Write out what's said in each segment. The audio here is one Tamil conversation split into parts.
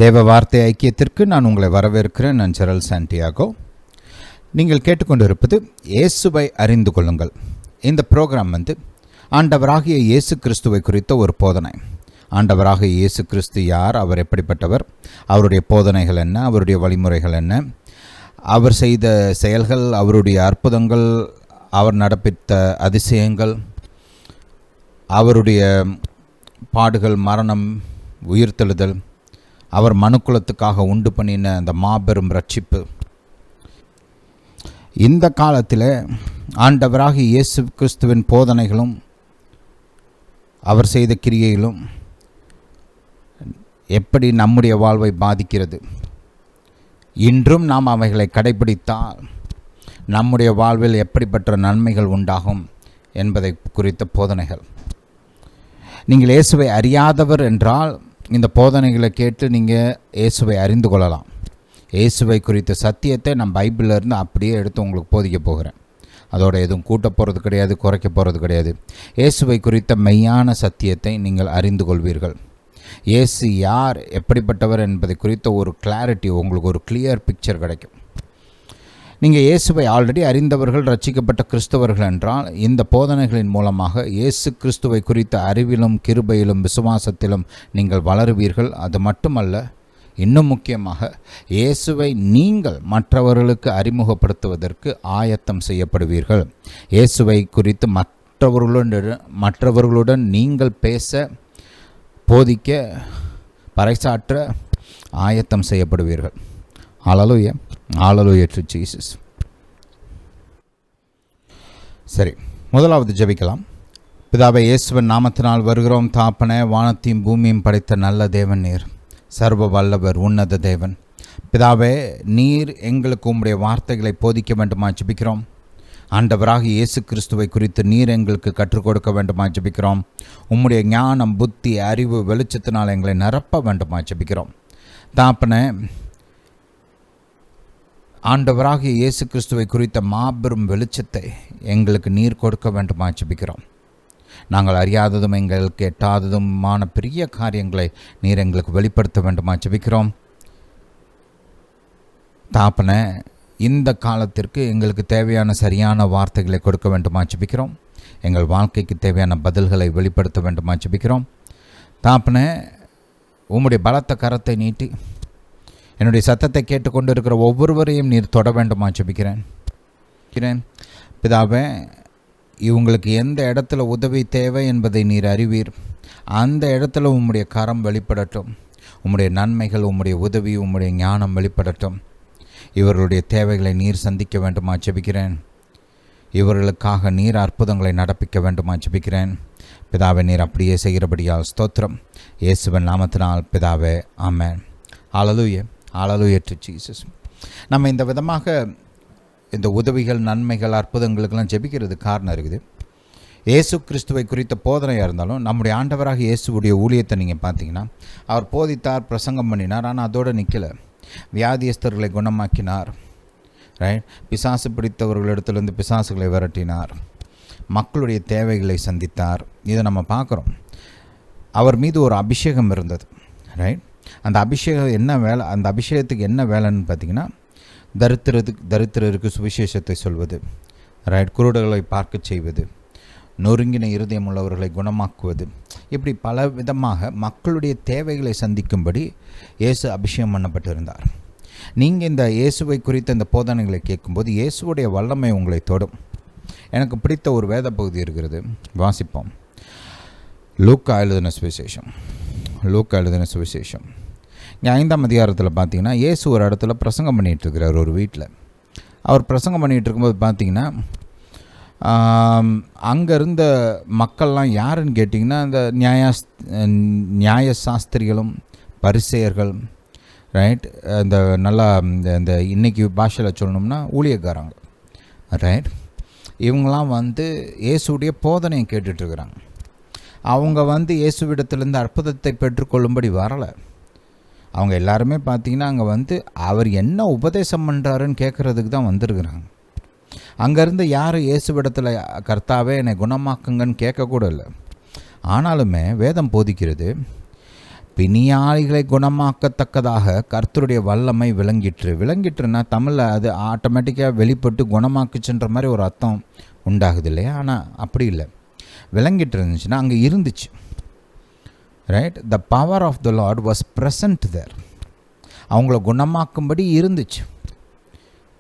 தேவ வார்த்தை ஐக்கியத்திற்கு நான் உங்களை வரவேற்கிறேன். நான் ஜெரல் சாண்டியாகோ. நீங்கள் கேட்டுக்கொண்டிருப்பது இயேசுவை அறிந்து கொள்ளுங்கள். இந்த ப்ரோக்ராம் ஆண்டவராகிய இயேசு கிறிஸ்துவை குறித்த ஒரு போதனை. ஆண்டவராகிய இயேசு கிறிஸ்து யார், அவர் எப்படிப்பட்டவர், அவருடைய போதனைகள் என்ன, அவருடைய வழிமுறைகள் என்ன, அவர் செய்த செயல்கள், அவருடைய அற்புதங்கள், அவர் நடப்பித்த அதிசயங்கள், அவருடைய பாடுகள், மரணம், உயிர்த்தெழுதல், அவர் மனுக்குலத்துக்காக உண்டு பண்ணின அந்த மாபெரும் ரட்சிப்பு. இந்த காலத்தில் ஆண்டவராக இயேசு கிறிஸ்துவின் போதனைகளும் அவர் செய்த கிரியைகளும் எப்படி நம்முடைய வாழ்வை பாதிக்கிறது, இன்றும் நாம் அவைகளை கடைபிடித்தால் நம்முடைய வாழ்வில் எப்படிப்பட்ட நன்மைகள் உண்டாகும் என்பதை குறித்த போதனைகள். நீங்கள் இயேசுவை அறியாதவர் என்றால் இந்த போதனைகளை கேட்டு நீங்கள் இயேசுவை அறிந்து கொள்ளலாம். இயேசுவை குறித்த சத்தியத்தை நான் பைபிளிலேருந்து அப்படியே எடுத்து உங்களுக்கு போதிக்க போகிறேன். அதோட எதுவும் கூட்ட போகிறது கிடையாது, குறைக்க போகிறது கிடையாது. இயேசுவை குறித்த மெய்யான சத்தியத்தை நீங்கள் அறிந்து கொள்வீர்கள். இயேசு யார், எப்படிப்பட்டவர் என்பதை குறித்த ஒரு கிளாரிட்டி, உங்களுக்கு ஒரு கிளியர் பிக்சர் கிடைக்கும். நீங்கள் இயேசுவை ஆல்ரெடி அறிந்தவர்கள், ரட்சிக்கப்பட்ட கிறிஸ்தவர்கள் என்றால் இந்த போதனைகளின் மூலமாக இயேசு கிறிஸ்துவை குறித்த அறிவிலும் கிருபையிலும் விசுவாசத்திலும் நீங்கள் வளருவீர்கள். அது மட்டுமல்ல, இன்னும் முக்கியமாக இயேசுவை நீங்கள் மற்றவர்களுக்கு அறிமுகப்படுத்துவதற்கு ஆயத்தம் செய்யப்படுவீர்கள். இயேசுவை குறித்து மற்றவர்களுடன் நீங்கள் பேச, போதிக்க, பறைசாற்ற ஆயத்தம் செய்யப்படுவீர்கள். ஹல்லேலூயா, ஹல்லேலூயா டு ஜீசஸ். சரி, முதலாவது ஜெபிக்கலாம். பிதாவே, இயேசுவின் நாமத்தினால் வருகிறோம். தாப்பனே, வானத்தையும் பூமியும் படைத்த நல்ல தேவன் நீர், சர்வ வல்லவர், உன்னத தேவன். பிதாவே, நீர் எங்களுக்கு உம்முடைய வார்த்தைகளை போதிக்க வேண்டுமா ஜெபிக்கிறோம். ஆண்டவராக இயேசு கிறிஸ்துவை குறித்து நீர் எங்களுக்கு கற்றுக் கொடுக்க வேண்டுமா ஜெபிக்கிறோம். உம்முடைய ஞானம், புத்தி, அறிவு, வெளிச்சத்தினால் எங்களை நிரப்ப வேண்டுமா ஜெபிக்கிறோம். தாப்பனே, ஆண்டவராகிய இயேசு கிறிஸ்துவை குறித்த மாபெரும் வெளிச்சத்தை எங்களுக்கு நீர் கொடுக்க வேண்டுமா ஜெபிக்கிறோம். நாங்கள் அறியாததும் எங்களுக்கு எட்டாததுமான பெரிய காரியங்களை நீர் எங்களுக்கு வெளிப்படுத்த வேண்டுமா ஜெபிக்கிறோம். தாப்பனே, இந்த காலத்திற்கு எங்களுக்கு தேவையான சரியான வார்த்தைகளை கொடுக்க வேண்டுமா ஜெபிக்கிறோம். எங்கள் வாழ்க்கைக்கு தேவையான பதில்களை வெளிப்படுத்த வேண்டுமா ஜெபிக்கிறோம். தாப்பனே, உம்முடைய பலத்த கரத்தை நீட்டி என்னுடைய சத்தத்தை கேட்டுக்கொண்டு இருக்கிற ஒவ்வொருவரையும் நீர் தொட வேண்டுமா ஜெபிக்கிறேன். பிதாவே, இவங்களுக்கு எந்த இடத்துல உதவி தேவை என்பதை நீர் அறிவீர். அந்த இடத்துல உம்முடைய கரம் வெளிப்படட்டும். உம்முடைய நன்மைகள், உம்முடைய உதவி, உம்முடைய ஞானம் வெளிப்படட்டும். இவர்களுடைய தேவைகளை நீர் சந்திக்க வேண்டுமா ஜெபிக்கிறேன். இவர்களுக்காக நீர் அற்புதங்களை நடப்பிக்க வேண்டுமா ஜெபிக்கிறேன். பிதாவே, நீர் அப்படியே செய்கிறபடியால் ஸ்தோத்திரம். இயேசுவின் நாமத்தினால் பிதாவே, ஆமென். ஹல்லேலூயா, ஹல்லேலூயா டு ஜீசஸ். நம்ம இந்த விதமாக இந்த உதவிகள், நன்மைகள், அற்புதங்களுக்கெல்லாம் ஜெபிக்கிறது காரணம் இருக்குது. இயேசு கிறிஸ்துவை குறித்த போதனையாக இருந்தாலும் நம்முடைய ஆண்டவராக இயேசுவுடைய ஊழியத்தை நீங்கள் பார்த்தீங்கன்னா, அவர் போதித்தார், பிரசங்கம் பண்ணினார். ஆனால் அதோடு நிற்கலை. வியாதியஸ்தர்களை குணமாக்கினார், ரைட். பிசாசு பிடித்தவர்களிடத்திலிருந்து பிசாசுகளை விரட்டினார், மக்களுடைய தேவைகளை சந்தித்தார். இதை நம்ம பார்க்குறோம். அவர் மீது ஒரு அபிஷேகம் இருந்தது, ரைட். அந்த அபிஷேகம் என்ன வேலை, அந்த அபிஷேகத்துக்கு என்ன வேலைன்னு பார்த்தீங்கன்னா, தரித்திரருக்கு சுவிசேஷத்தை சொல்வது, ரைட். குருடர்களை பார்க்க செய்வது, நொறுங்கின இருதயம் உள்ளவர்களை குணமாக்குவது, இப்படி பல விதமாக மக்களுடைய தேவைகளை சந்திக்கும்படி இயேசு அபிஷேகம் பண்ணப்பட்டிருந்தார். நீங்கள் இந்த இயேசுவை குறித்த இந்த போதனைகளை கேட்கும்போது இயேசுவுடைய வல்லமை உங்களை தொடும். எனக்கு பிடித்த ஒரு வேத பகுதி இருக்கிறது, வாசிப்போம். லூக்கா எழுதின சுவிசேஷம் 5ஆம் அதிகாரத்தில் பார்த்தீங்கன்னா, இயேசு ஒரு இடத்துல பிரசங்கம் பண்ணிகிட்டு இருக்கிறார். ஒரு வீட்டில் அவர் பிரசங்கம் பண்ணிகிட்டு இருக்கும்போது பார்த்தீங்கன்னா, அங்கே இருந்த மக்கள்லாம் யாருன்னு கேட்டிங்கன்னா, அந்த நியாய சாஸ்திரிகளும் பரிசேயர்கள், ரைட். இந்த நல்லா இந்த இன்றைக்கி பாஷையில் சொல்லணும்னா ஊழியக்காரங்க, ரைட். இவங்களாம் இயேசுடைய போதனையை கேட்டுட்ருக்குறாங்க. அவங்க இயேசுவிடத்திலேருந்து அற்புதத்தை பெற்றுக்கொள்ளும்படி வரலை. அவங்க எல்லாருமே பார்த்தீங்கன்னா அங்கே அவர் என்ன உபதேசம் பண்ணுறாருன்னு கேட்குறதுக்கு தான் வந்திருக்கிறாங்க. அங்கேருந்து யாரும் இயேசுவிடத்தில் கர்த்தாவே என்னை குணமாக்குங்கன்னு கேட்கக்கூட இல்லை. ஆனாலுமே வேதம் போதிக்கிறது, பிணியாளிகளை குணமாக்கத்தக்கதாக கர்த்தருடைய வல்லமை விளங்கிட்டுன்னா தமிழில் அது ஆட்டோமேட்டிக்காக வெளிப்பட்டு குணமாக்குச்சுன்ற மாதிரி ஒரு அர்த்தம் உண்டாகுது இல்லையா? ஆனால் அப்படி இல்லை. விளங்கிட்டு இருந்துச்சுன்னா அங்கே இருந்துச்சு. Right, the power of the lord was present there. அவங்கள குணமாக்கும்படி இருந்துச்சு.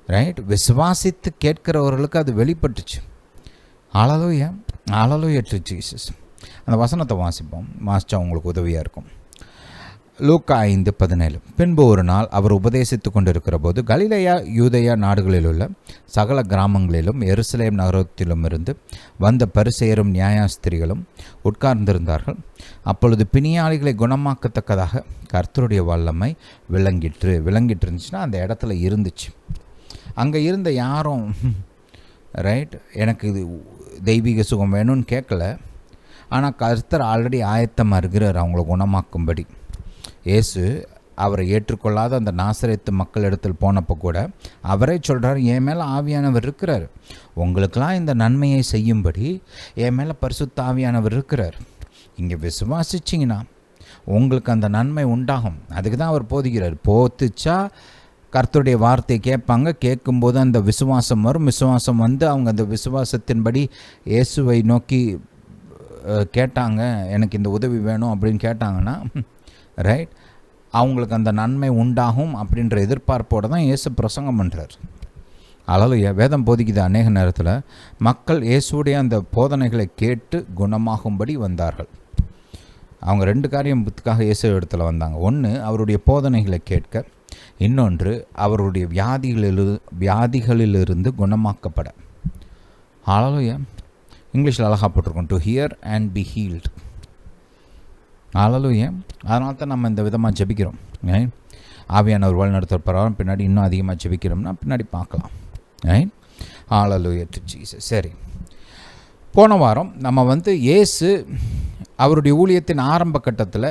ரைட், விசுவாசித்து கேட்கிறவர்களுக்கு அது வெளிப்பட்டுச்சு. ஹல்லேலூயா, ஹல்லேலூயா டு ஜீசஸ். அந்த வசனத்தை வாசித்தா உங்களுக்கு உதவியாக இருக்கும். லூக்கா 5:17. பின்பு ஒரு நாள் அவர் உபதேசித்து கொண்டிருக்கிற போது கலிலேயா யூதேயா நாடுகளிலுள்ள சகல கிராமங்களிலும் எருசலேம் நகரத்திலும் இருந்து வந்த பரிசேயரும் நியாயாஸ்திரிகளும் உட்கார்ந்திருந்தார்கள். அப்பொழுது பிணியாளிகளை குணமாக்கத்தக்கதாக கர்த்தருடைய வல்லமை விளங்கிட்டு இருந்துச்சுன்னா அந்த இடத்துல இருந்துச்சு. அங்கே இருந்த யாரும் ரைட் எனக்கு இது தெய்வீக சுகம் வேணும்னு கேட்கல. ஆனால் கர்த்தர் ஆல்ரெடி ஆயத்தமாக இருக்கிறார் அவங்கள குணமாக்கும்படி. இயேசு அவரை ஏற்றுக்கொள்ளாத அந்த நாசரேத்து மக்கள் இடத்தில் போனப்போ கூட அவரே சொல்கிறார், என் மேலே ஆவியானவர் இருக்கிறார், உங்களுக்கெல்லாம் இந்த நன்மையை செய்யும்படி என் மேலே பரிசுத்த ஆவியானவர் இருக்கிறார், இங்கே விசுவாசிச்சிங்கன்னா உங்களுக்கு அந்த நன்மை உண்டாகும். அதுக்கு தான் அவர் போதிக்கிறார். போதிச்சா கர்த்தருடைய வார்த்தையை கேட்பாங்க. கேட்கும்போது அந்த விசுவாசம் வரும். விசுவாசம் வந்து அவங்க அந்த விசுவாசத்தின்படி இயேசுவை நோக்கி கேட்டாங்க, எனக்கு இந்த உதவி வேணும் அப்படின்னு கேட்டாங்கன்னா ரைட், அவங்களுக்கு அந்த நன்மை உண்டாகும் அப்படின்ற எதிர்பார்ப்போடு தான் இயேசு பிரசங்கம் பண்ணுறார். ஹல்லேலூயா. வேதம் போதிக்குது அநேக நேரத்தில் மக்கள் இயேசுடைய அந்த போதனைகளை கேட்டு குணமாகும்படி வந்தார்கள். அவங்க 2 காரியத்துக்காக இயேசு இடத்துல வந்தாங்க. ஒன்று அவருடைய போதனைகளை கேட்க, இன்னொன்று அவருடைய வியாதிகளிலிருந்து குணமாக்கப்பட. ஹல்லேலூயா. இங்கிலீஷில் அழகாக போட்டிருக்கோம், to hear and be healed. Hallelujah. அதனால தான் நம்ம இந்த விதமாக ஜெபிக்கிறோம். ஆவியானவர் வழிநடத்துகிற பிரகாரம் பின்னாடி இன்னும் அதிகமாக ஜெபிக்கிறோம்னா பின்னாடி பார்க்கலாம். ஹல்லேலூயா டு ஜீசஸ். சரி, போன வாரம் நம்ம இயேசு அவருடைய ஊழியத்தின் ஆரம்ப கட்டத்தில்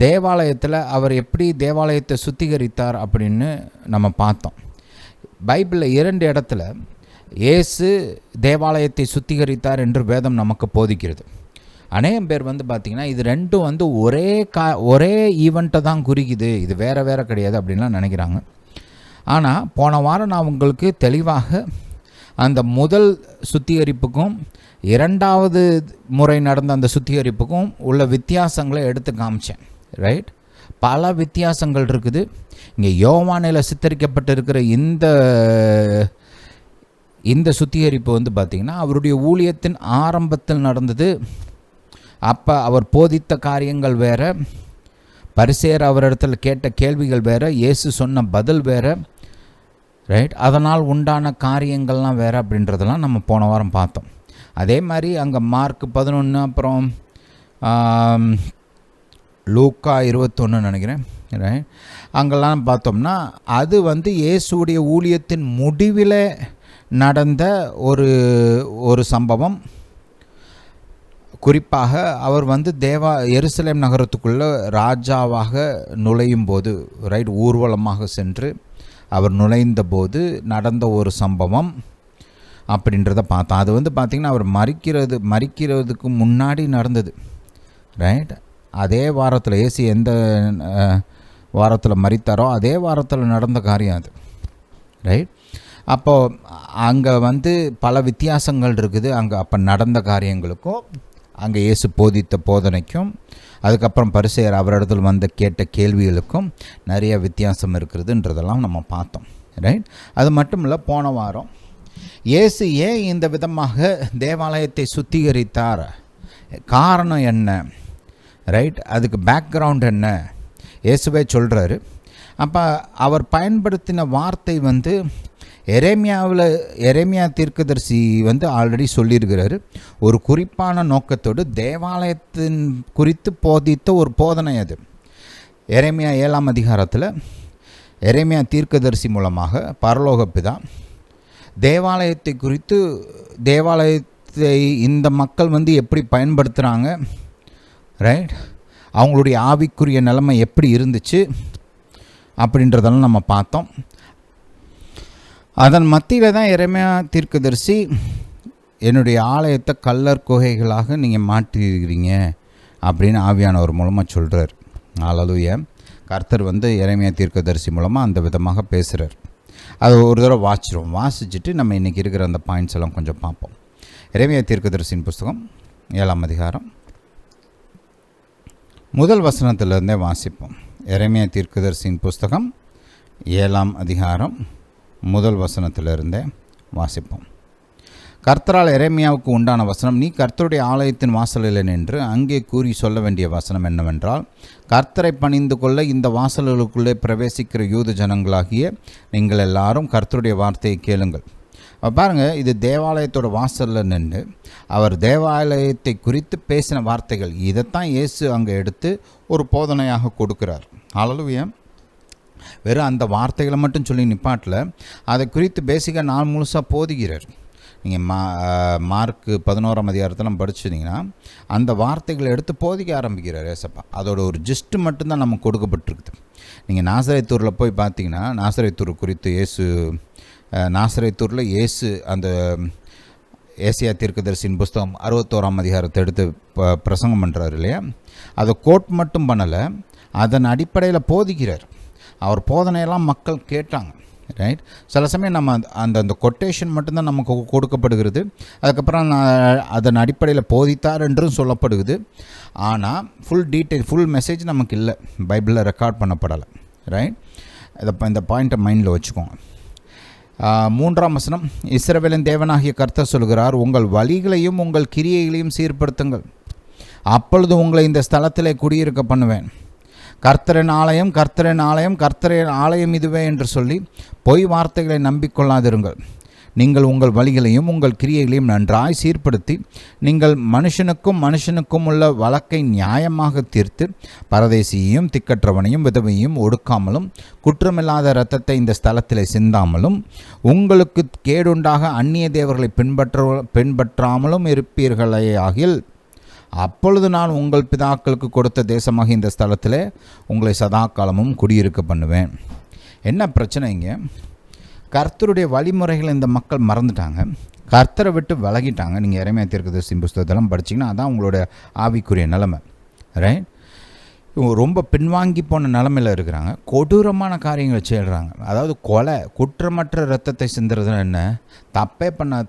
தேவாலயத்தில் அவர் எப்படி தேவாலயத்தை சுத்திகரித்தார் அப்படின்னு நம்ம பார்த்தோம். பைபிளில் 2 இடத்துல இயேசு தேவாலயத்தை சுத்திகரித்தார் என்று வேதம் நமக்கு போதிக்கிறது. அநேகம் பேர் பார்த்திங்கன்னா இது ரெண்டும் ஒரே ஈவெண்ட்டை தான் குறிக்குது, இது வேறு கிடையாது அப்படின்லாம் நினைக்கிறாங்க. ஆனால் போன வாரம் நான் உங்களுக்கு தெளிவாக அந்த முதல் சுத்திகரிப்புக்கும் 2வது முறை நடந்த அந்த சுத்திகரிப்புக்கும் உள்ள வித்தியாசங்களை எடுத்து காமிச்சேன். ரைட், பல வித்தியாசங்கள் இருக்குது. இங்கே யோவானில் சித்தரிக்கப்பட்டிருக்கிற இந்த சுத்திகரிப்பு பார்த்திங்கன்னா அவருடைய ஊழியத்தின் ஆரம்பத்தில் நடந்தது. அப்போ அவர் போதித்த காரியங்கள் வேறு, பரிசேயர் அவரிடத்தில் கேட்ட கேள்விகள் வேறு, இயேசு சொன்ன பதில் வேறு. ரைட், அதனால் உண்டான காரியங்கள்லாம் வேறு அப்படின்றதெல்லாம் நம்ம போன வாரம் பார்த்தோம். அதே மாதிரி அங்கே மார்க் 11 அப்புறம் லூக்கா 21 நினைக்கிறேன். ரைட், அங்கெல்லாம் பார்த்தோம்னா அது இயேசுடைய ஊழியத்தின் முடிவில் நடந்த ஒரு சம்பவம். குறிப்பாக அவர் எருசலேம் நகரத்துக்குள்ளே ராஜாவாக நுழையும் போது, ரைட், ஊர்வலமாக சென்று அவர் நுழைந்த போது நடந்த ஒரு சம்பவம் அப்படின்றத பார்த்தோம். அது பார்த்திங்கன்னா அவர் மரிக்கிறதுக்கு முன்னாடி நடந்தது. ரைட், அதே வாரத்தில் இயேசு எந்த வாரத்தில் மரித்தாரோ அதே வாரத்தில் நடந்த காரியம் அது. ரைட், அப்போது அங்கே பல வித்தியாசங்கள் இருக்குது. அப்போ நடந்த காரியங்களுக்கும் அங்கே இயேசு போதித்த போதனைக்கும் அதுக்கப்புறம் பரிசேயர் அவரிடத்தில் கேட்ட கேள்விகளுக்கும் நிறைய வித்தியாசம் இருக்கிறதுன்றதெல்லாம் நம்ம பார்த்தோம். ரைட், அது மட்டும் இல்லை, போன வாரம் இயேசு ஏன் இந்த விதமாக தேவாலயத்தை சுத்திகரித்தார், காரணம் என்ன, ரைட், அதுக்கு பேக்ரவுண்ட் என்ன, இயேசுவே சொல்கிறாரு. அப்போ அவர் பயன்படுத்தின வார்த்தை எரேமியா தீர்க்கதரிசி ஆல்ரெடி சொல்லியிருக்கிறாரு. ஒரு குறிப்பான நோக்கத்தோடு தேவாலயத்தின் குறித்து போதித்த ஒரு போதனை அது. எரேமியா 7ஆம் அதிகாரத்தில் எரேமியா தீர்க்கதரிசி மூலமாக பரலோக பிதா தேவாலயத்தை குறித்து, தேவாலயத்தை இந்த மக்கள் எப்படி பயன்படுத்துகிறாங்க, ரைட், அவங்களுடைய ஆவிக்குரிய நிலைமை எப்படி இருந்துச்சு அப்படின்றதெல்லாம் நம்ம பார்த்தோம். அதன் மத்தியில் தான் எரேமியா தீர்க்கதரிசி என்னுடைய ஆலயத்தை கல்லர் குகைகளாக நீங்கள் மாற்றிருக்கிறீங்க அப்படின்னு ஆவியானவர் மூலமாக சொல்கிறார். ஹல்லேலூயா. கர்த்தர் எரேமியா தீர்க்கதரிசி மூலமாக அந்த விதமாக பேசுகிறார். அது ஒரு தடவை வாசிச்சுட்டு நம்ம இன்றைக்கி இருக்கிற அந்த பாயிண்ட்ஸ் எல்லாம் கொஞ்சம் பார்ப்போம். எரேமியா தீர்க்கதரிசியின் புஸ்தகம் 7ஆம் அதிகாரம் முதல் வசனத்திலிருந்தே வாசிப்போம். எரேமியா தீர்க்கதரிசியின் புஸ்தகம் 7ஆம் அதிகாரம் முதல் வசனத்திலிருந்தே வாசிப்போம். கர்த்தரால் எரேமியாவுக்கு உண்டான வசனம், நீ கர்த்தருடைய ஆலயத்தின் வாசலில் நின்று அங்கே கூறி சொல்ல வேண்டிய வசனம் என்னவென்றால், கர்த்தரை பணிந்து கொள்ள இந்த வாசல்களுக்குள்ளே பிரவேசிக்கிற யூத ஜனங்களாகிய நீங்கள் எல்லாரும் கர்த்தருடைய வார்த்தையை கேளுங்கள். பாருங்கள், இது தேவாலயத்தோட வாசலில் நின்று அவர் தேவாலயத்தை குறித்து பேசின வார்த்தைகள். இதைத்தான் இயேசு அங்கே எடுத்து ஒரு போதனையாக கொடுக்கிறார். ஹல்லேலூயா. வெறும் அந்த வார்த்தைகளை மட்டும் சொல்லி நிப்பாட்டில் அதை குறித்து பேசிக்காக நாள் முழுசாக போதிக்கிறார். நீங்கள் மார்க் 11ஆம் அதிகாரத்தில் படிச்சிட்டிங்கன்னா அந்த வார்த்தைகளை எடுத்து போதிக்க ஆரம்பிக்கிறார் ஏசப்பா. அதோட ஒரு ஜிஸ்ட்டு மட்டும்தான் நமக்கு கொடுக்கப்பட்டிருக்குது. நீங்கள் நாசரேத்தூரில் போய் பார்த்தீங்கன்னா, நாசரேத்தூர் குறித்து நாசரேத்தூரில் இயேசு அந்த ஏசியா தீர்க்கதரிசியின் புஸ்தகம் 61ஆம் அதிகாரத்தை எடுத்து பிரசங்கம் பண்ணுறாரு இல்லையா, அதை கோட் மட்டும் பண்ணலை, அதன் அடிப்படையில் போதிக்கிறார். அவர் போதனையெல்லாம் மக்கள் கேட்டாங்க. ரைட். சில சமயம் நம்ம அந்த கொட்டேஷன் மட்டும்தான் நமக்கு கொடுக்கப்படுகிறது. அதுக்கப்புறம் அதன் அடிப்படையில் போதித்தார் என்றும் சொல்லப்படுகிறது. ஆனால் ஃபுல் மெசேஜ் நமக்கு இல்லை, பைபிளில் ரெக்கார்ட் பண்ணப்படலை. ரைட். இந்த பாயிண்ட்டை மைண்டில் வச்சுக்கோங்க. 3ஆம் வசனம், இஸ்ரவேலின் தேவனாகிய கர்த்தர் சொல்கிறார், உங்கள் வழிகளையும் உங்கள் கிரியைகளையும் சீர்படுத்துங்கள், அப்பொழுது உங்களை இந்த ஸ்தலத்திலே குடியிருக்க பண்ணுவேன். கர்த்தரின் ஆலயம், கர்த்தரின் ஆலயம், கர்த்தரின் ஆலயம் இதுவே என்று சொல்லி பொய் வார்த்தைகளை நம்பிக்கொள்ளாதிருங்கள். நீங்கள் உங்கள் வழிகளையும் உங்கள் கிரியைகளையும் நன்றாய் சீர்படுத்தி நீங்கள் மனுஷனுக்கும் உள்ள வழக்கை நியாயமாக தீர்த்து பரதேசியையும் திக்கற்றவனையும் விதவையும் ஒடுக்காமலும் குற்றமில்லாத இரத்தத்தை இந்த ஸ்தலத்திலே சிந்தாமலும் உங்களுக்கு கேடுண்டாக அந்நிய தேவர்களை பின்பற்றாமலும் இருப்பீர்களே ஆகில், அப்பொழுது நான் உங்கள் பிதாக்களுக்கு கொடுத்த தேசமாக இந்த ஸ்தலத்தில் உங்களை சதா காலமும் குடியிருக்க பண்ணுவேன். என்ன பிரச்சனைங்க? கர்த்தருடைய வழிமுறைகளை இந்த மக்கள் மறந்துட்டாங்க, கர்த்தரை விட்டு விலகிட்டாங்க. நீங்கள் எரேமியா தீர்க்கதரிசி புஸ்தகத்தெல்லாம் படிச்சிங்கன்னா அதான் உங்களோட ஆவிக்குரிய நிலைமை. ரைட். இவங்க ரொம்ப பின்வாங்கி போன நிலமையில் இருக்கிறாங்க. கொடூரமான காரியங்களை செய்கிறாங்க. அதாவது கொலை, குற்றமற்ற இரத்தத்தை சிந்துறதுன்னு என்ன?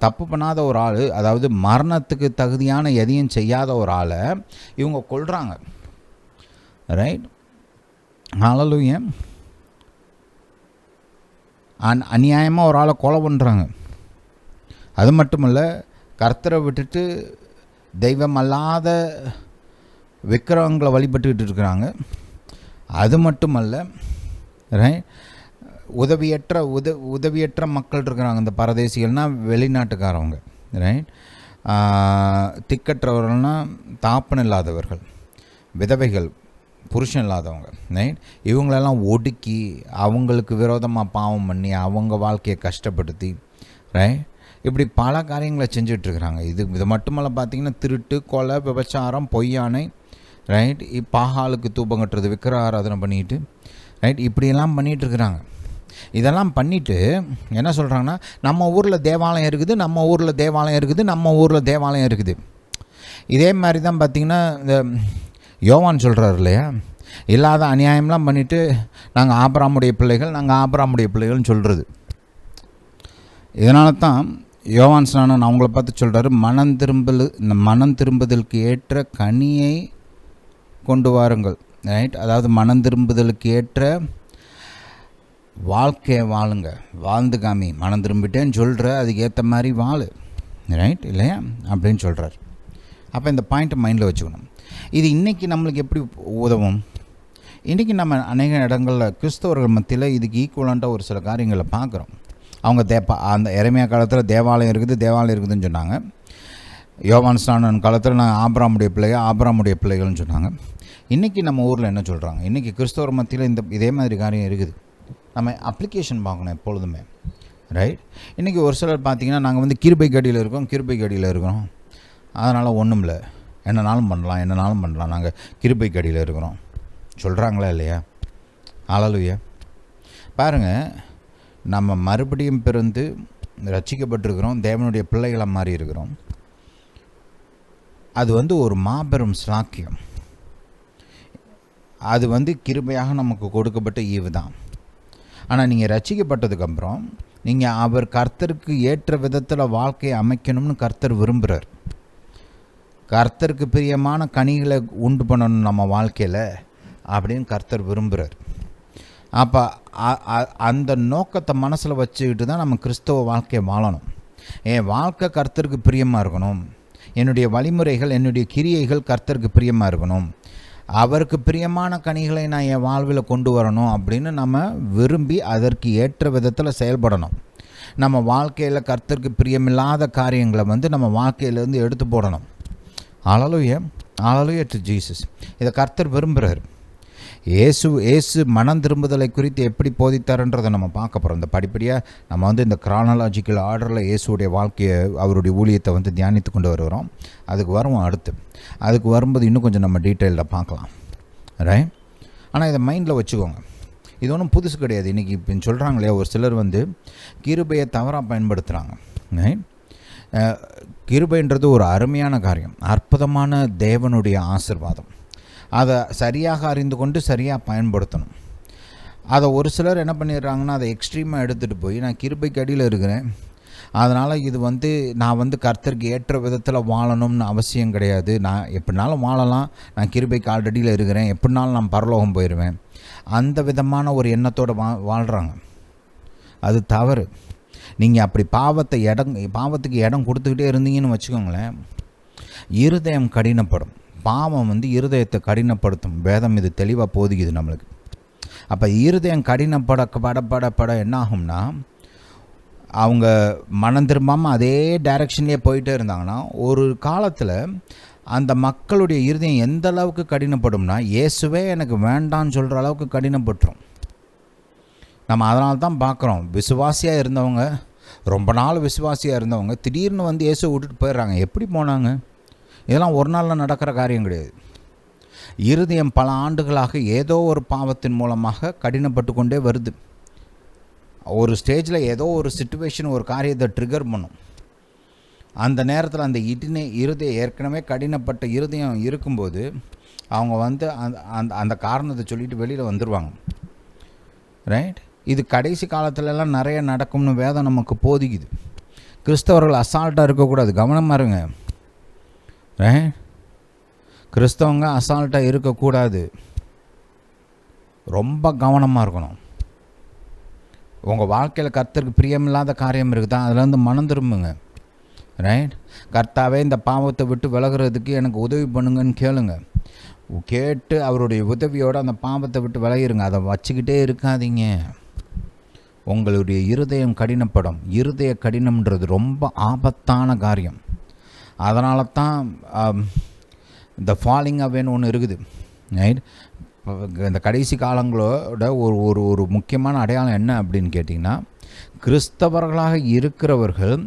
தப்பு பண்ணாத ஒரு ஆள், அதாவது மரணத்துக்கு தகுதியான எதையும் செய்யாத ஒரு ஆளை இவங்க கொல்றாங்க. ரைட். ஹல்லேலூயா. அநியாயமாக ஒரு ஆளை கொலை பண்ணுறாங்க. அது மட்டும் இல்லை, கர்த்தரை விட்டுட்டு தெய்வம் அல்லாத விக்கிரகங்களை வழிபட்டுக்கிட்டு இருக்கிறாங்க. அது மட்டுமல்ல, ரைட், உதவியற்ற மக்கள் இருக்கிறாங்க. இந்த பரதேசிகள்னால் வெளிநாட்டுக்காரவங்க. ரைட். திக்கற்றவர்கள்னால் தாப்பன் இல்லாதவர்கள், விதவைகள், புருஷன் இல்லாதவங்க. ரைட். இவங்களெல்லாம் ஒடுக்கி அவங்களுக்கு விரோதமாக பாவம் பண்ணி அவங்க வாழ்க்கையை கஷ்டப்படுத்தி, ரைட், இப்படி பல காரியங்களை செஞ்சிட்ருக்குறாங்க. இது மட்டுமல்ல, பார்த்திங்கன்னா திருட்டு, கொலை, விபச்சாரம், பொய்யானை, ரைட், பாகாலுக்கு தூபம் கட்டுறது, விக்கிர ஆராதனை பண்ணிட்டு, ரைட், இப்படியெல்லாம் பண்ணிகிட்ருக்குறாங்க. இதெல்லாம் பண்ணிவிட்டு என்ன சொல்கிறாங்கன்னா, நம்ம ஊரில் தேவாலயம் இருக்குது, நம்ம ஊரில் தேவாலயம் இருக்குது, நம்ம ஊரில் தேவாலயம் இருக்குது. இதே மாதிரி தான் பார்த்திங்கன்னா இந்த யோவான் சொல்கிறார் இல்லையா, இல்லாத அநியாயம்லாம் பண்ணிவிட்டு நாங்கள் ஆபிரகாமுடைய பிள்ளைகள்னு சொல்கிறது. இதனால தான் யோவான் ஸ்நானன் அவங்கள பார்த்து சொல்கிறாரு, மனம் திரும்புதலுக்கு ஏற்ற கனியை கொண்டு வாருங்கள். ரைட். அதாவது மனம் திரும்புதலுக்கு ஏற்ற வாழ்க்கையை வாழுங்க, வாழ்ந்து காமி. மனம் திரும்பிட்டேன்னு சொல்கிற, அதுக்கு ஏற்ற மாதிரி வாழு. ரைட் இல்லையா அப்படின்னு சொல்கிறார். அப்போ இந்த பாயிண்ட்டை மைண்டில் வச்சுக்கணும். இது இன்றைக்கி நம்மளுக்கு எப்படி உதவும்? இன்றைக்கி நம்ம அநேக இடங்களில் கிறிஸ்தவர்கள் மத்தியில் இதுக்கு ஈக்குவலண்ட்டாக ஒரு சில காரியங்களை பார்க்குறோம். அவங்க அந்த எரேமியா காலத்தில் தேவாலயம் இருக்குதுன்னு சொன்னாங்க. யோவான் ஸ்நானன் காலத்தில் நாங்கள் ஆபிரகாமுடைய பிள்ளைகள்னு சொன்னாங்க. இன்றைக்கி நம்ம ஊரில் என்ன சொல்கிறாங்க? இன்றைக்கி கிறிஸ்தவர் மத்தியில் இதே மாதிரி காரியம் இருக்குது. நம்ம அப்ளிகேஷன் பார்க்கணும் எப்பொழுதுமே. ரைட். இன்றைக்கி ஒரு சிலர் பார்த்திங்கன்னா, நாங்கள் கிருபை கடியில் இருக்கிறோம், அதனால் ஒன்றும் இல்லை, என்னனாலும் பண்ணலாம், நாங்கள் கிருபை கடியில் இருக்கிறோம் சொல்கிறாங்களா இல்லையா? ஹல்லேலூயா. பாருங்கள், நம்ம மறுபடியும் பிறந்து ரட்சிக்கப்பட்டிருக்கிறோம், தேவனுடைய பிள்ளைகளை மாறி இருக்கிறோம். அது ஒரு மாபெரும் சாக்கியம். அது கிருபையாக நமக்கு கொடுக்கப்பட்ட ஈவு தான். ஆனால் நீங்கள் ரட்சிக்கப்பட்டதுக்கப்புறம் நீங்கள் அவர் கர்த்தருக்கு ஏற்ற விதத்தில் வாழ்க்கையை அமைக்கணும்னு கர்த்தர் விரும்புகிறார். கர்த்தருக்கு பிரியமான கனிகளை உண்டு பண்ணணும் நம்ம வாழ்க்கையில் அப்படின்னு கர்த்தர் விரும்புகிறார். அப்போ அந்த நோக்கத்தை மனசில் வச்சுக்கிட்டு தான் நம்ம கிறிஸ்தவ வாழ்க்கையை வாழணும். என் வாழ்க்கை கர்த்தருக்கு பிரியமாக இருக்கணும், என்னுடைய வழிமுறைகள் என்னுடைய கிரியைகள் கர்த்தருக்கு பிரியமாக இருக்கணும், அவருக்கு பிரியமான கனிகளை நான் என் வாழ்வில் கொண்டு வரணும் அப்படின்னு நம்ம விரும்பி அதற்கு ஏற்ற விதத்தில் செயல்படணும். நம்ம வாழ்க்கையில் கர்த்தருக்கு பிரியமில்லாத காரியங்களை நம்ம வாழ்க்கையிலேருந்து எடுத்து போடணும். ஹல்லேலூயா டு ஜீசஸ். இதை கர்த்தர் விரும்புகிறார். இயேசு மனம் திரும்புதலை குறித்து எப்படி போதித்தார்ன்றதை நம்ம பார்க்க போகிறோம். இந்த படிப்படியாக நம்ம இந்த கிரானலாஜிக்கல் ஆர்டரில் இயேசுடைய வாழ்க்கையை, அவருடைய ஊழியத்தை தியானித்து கொண்டு வருகிறோம். அதுக்கு வருவோம். அதுக்கு வரும்போது இன்னும் கொஞ்சம் நம்ம டீட்டெயிலில் பார்க்கலாம். ரைட். ஆனால் இதை மைண்டில் வச்சுக்கோங்க. இது ஒன்றும் புதுசு கிடையாது. இன்றைக்கி இப்போ சொல்கிறாங்களே, ஒரு சிலர் கிருபையை தவறாக பயன்படுத்துகிறாங்க. கிருபைன்றது ஒரு அருமையான காரியம், அற்புதமான தேவனுடைய ஆசீர்வாதம். அதை சரியாக அறிந்து கொண்டு சரியாக பயன்படுத்தணும். அதை ஒரு சிலர் என்ன பண்ணிடுறாங்கன்னா, அதை எக்ஸ்ட்ரீமாக எடுத்துகிட்டு போய் நான் கிருபைக்கு அடியில் இருக்கிறேன், அதனால் இது நான் கர்த்தருக்கு ஏற்ற விதத்தில் வாழணும்னு அவசியம் கிடையாது, நான் எப்படினாலும் வாழலாம், நான் கிருபைக்கு ஆல்ரெடியில் இருக்கிறேன், எப்படினாலும் நான் பரலோகம் போயிடுவேன், அந்த விதமான ஒரு எண்ணத்தோடு வாழ்கிறாங்க. அது தவறு. நீங்கள் அப்படி பாவத்துக்கு இடம் கொடுத்துக்கிட்டே இருந்தீங்கன்னு வச்சுக்கோங்களேன், இருதயம் கடினப்படும். பாவம் இருதயத்தை கடினப்படுத்தும். வேதம் இது தெளிவாக போதிக்குது நம்மளுக்கு. அப்போ இருதயம் கடினப்பட என்ன ஆகும்னா, அவங்க மனம் திரும்பாமல் அதே டைரக்ஷன்லேயே போயிட்டே இருந்தாங்கன்னா, ஒரு காலத்தில் அந்த மக்களுடைய இருதயம் எந்த அளவுக்கு கடினப்படும்னா, இயேசுவே எனக்கு வேண்டான்னு சொல்கிற அளவுக்கு கடினப்பட்டுரும். நம்ம அதனால தான் பார்க்குறோம், விசுவாசியாக இருந்தவங்க, ரொம்ப நாள் விசுவாசியாக இருந்தவங்க திடீர்னு இயேசுவை விட்டுட்டு போயிடுறாங்க. எப்படி போனாங்க? இதெல்லாம் ஒரு நாளில் நடக்கிற காரியம் கிடையாது. இருதயம் பல ஆண்டுகளாக ஏதோ ஒரு பாவத்தின் மூலமாக கடினப்பட்டு கொண்டே வருது. ஒரு ஸ்டேஜில் ஏதோ ஒரு சிச்சுவேஷன், ஒரு காரியத்தை ட்ரிகர் பண்ணும். அந்த நேரத்தில் அந்த இருதயம் ஏற்கனவே கடினப்பட்ட இருதயம் இருக்கும்போது அவங்க அந்த காரணத்தை சொல்லிட்டு வெளியில் வந்துடுவாங்க. ரைட். இது கடைசி காலத்துலலாம் நிறைய நடக்கும்னு வேதம் நமக்கு போதிக்குது. கிறிஸ்தவர்கள் அசால்ட்டாக இருக்கக்கூடாது, கவனமாக இருங்க. கிறிஸ்தவங்க அசால்ட்டாக இருக்கக்கூடாது, ரொம்ப கவனமாக இருக்கணும். உங்கள் வாழ்க்கையில் கர்த்தருக்கு பிரியமில்லாத காரியம் இருக்குதா, அதுலேருந்து மனம் திரும்புங்க. ரைட். கர்த்தாவே இந்த பாவத்தை விட்டு விலகிறதுக்கு எனக்கு உதவி பண்ணுங்கன்னு கேட்டு அவருடைய உதவியோடு அந்த பாவத்தை விட்டு விலகிருங்க. அதை வச்சுக்கிட்டே இருக்காதீங்க. உங்களுடைய இருதயம் கடினப்படும். இருதய கடினம்ன்றது ரொம்ப ஆபத்தான காரியம். அதனால தான் இந்த ஃபாலிங் அவேன்னு ஒன்று இருக்குது. ரைட். இந்த கடைசி காலங்களோட ஒரு முக்கியமான அடையாளம் என்ன அப்படின்னு கேட்டிங்கன்னா, கிறிஸ்தவர்களாக இருக்கிறவர்கள்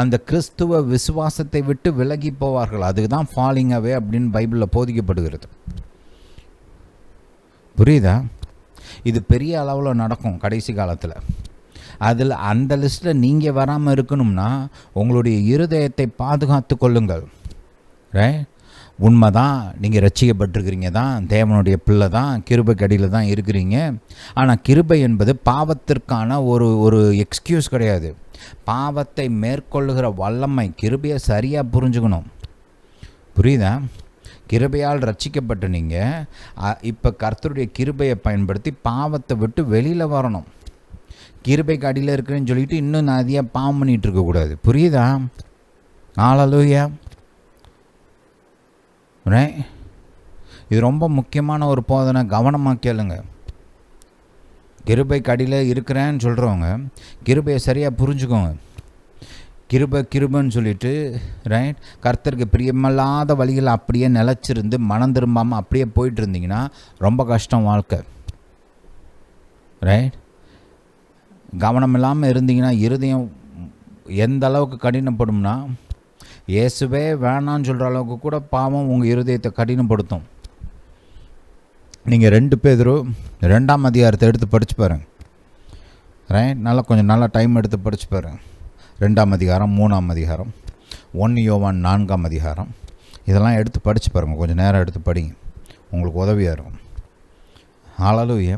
அந்த கிறிஸ்துவ விசுவாசத்தை விட்டு விலகி போவார்கள். அதுக்கு தான் ஃபாலிங் அவே அப்படின்னு பைபிளில் போதிக்கப்படுகிறது. புரியுதா? இது பெரிய அளவில் நடக்கும் கடைசி காலத்தில். அதில் அந்த லிஸ்ட்டில் நீங்கள் வராமல் இருக்கணும்னா உங்களுடைய இருதயத்தை பாதுகாத்து கொள்ளுங்கள். ரைட். உண்மை தான், நீங்கள் ரட்சிக்கப்பட்டிருக்கிறீங்க தான், தேவனுடைய பிள்ளை தான், கிருபைக்கு அடியில் தான் இருக்கிறீங்க. ஆனால் கிருபை என்பது பாவத்திற்கான ஒரு எக்ஸ்கியூஸ் கிடையாது. பாவத்தை மேற்கொள்ளுகிற வல்லமை. கிருபையை சரியாக புரிஞ்சுக்கணும். புரியுதா? கிருபையால் ரட்சிக்கப்பட்டு நீங்கள் இப்போ கர்த்தருடைய கிருபையை பயன்படுத்தி பாவத்தை விட்டு வெளியில் வரணும். கிருபைக்கு அடியில் இருக்கிறேன்னு சொல்லிட்டு இன்னும் நான் அதிகம் பாவம் பண்ணிகிட்டு இருக்கக்கூடாது. புரியுதா? ஹல்லேலூயா. இது ரொம்ப முக்கியமான ஒரு போதனை, கவனமாக கேளுங்க. கிருபைக்கு அடியில் இருக்கிறேன்னு சொல்கிறவங்க கிருபையை சரியாக புரிஞ்சுக்கோங்க. கிருபைன்னு சொல்லிட்டு ரைட் கர்த்தருக்கு பிரியமில்லாத வழிகள் அப்படியே நிலச்சிருந்து மனம் திரும்பாமல் அப்படியே போயிட்டு இருந்தீங்கன்னா ரொம்ப கஷ்டம் வாழ்க்கை. ரைட். கவனம் இல்லாமல் இருந்தீங்கன்னா இருதயம் எந்த அளவுக்கு கடினப்படும்னா, இயேசுவே வேணான்னு சொல்கிற அளவுக்கு கூட பாவம் உங்கள் இருதயத்தை கடினப்படுத்தும். நீங்கள் 2 பேதுரு 2ஆம் அதிகாரத்தை எடுத்து படித்து பாருங்க. ரைட். கொஞ்சம் நல்லா டைம் எடுத்து படித்து பாருங்க. 2ஆம் அதிகாரம், 3ஆம் அதிகாரம், 1 யோவான் 4ஆம் அதிகாரம், இதெல்லாம் எடுத்து படித்து பாருங்கள். கொஞ்சம் நேரம் எடுத்து படிங்க, உங்களுக்கு உதவியாக இருக்கும். ஹல்லேலூயா,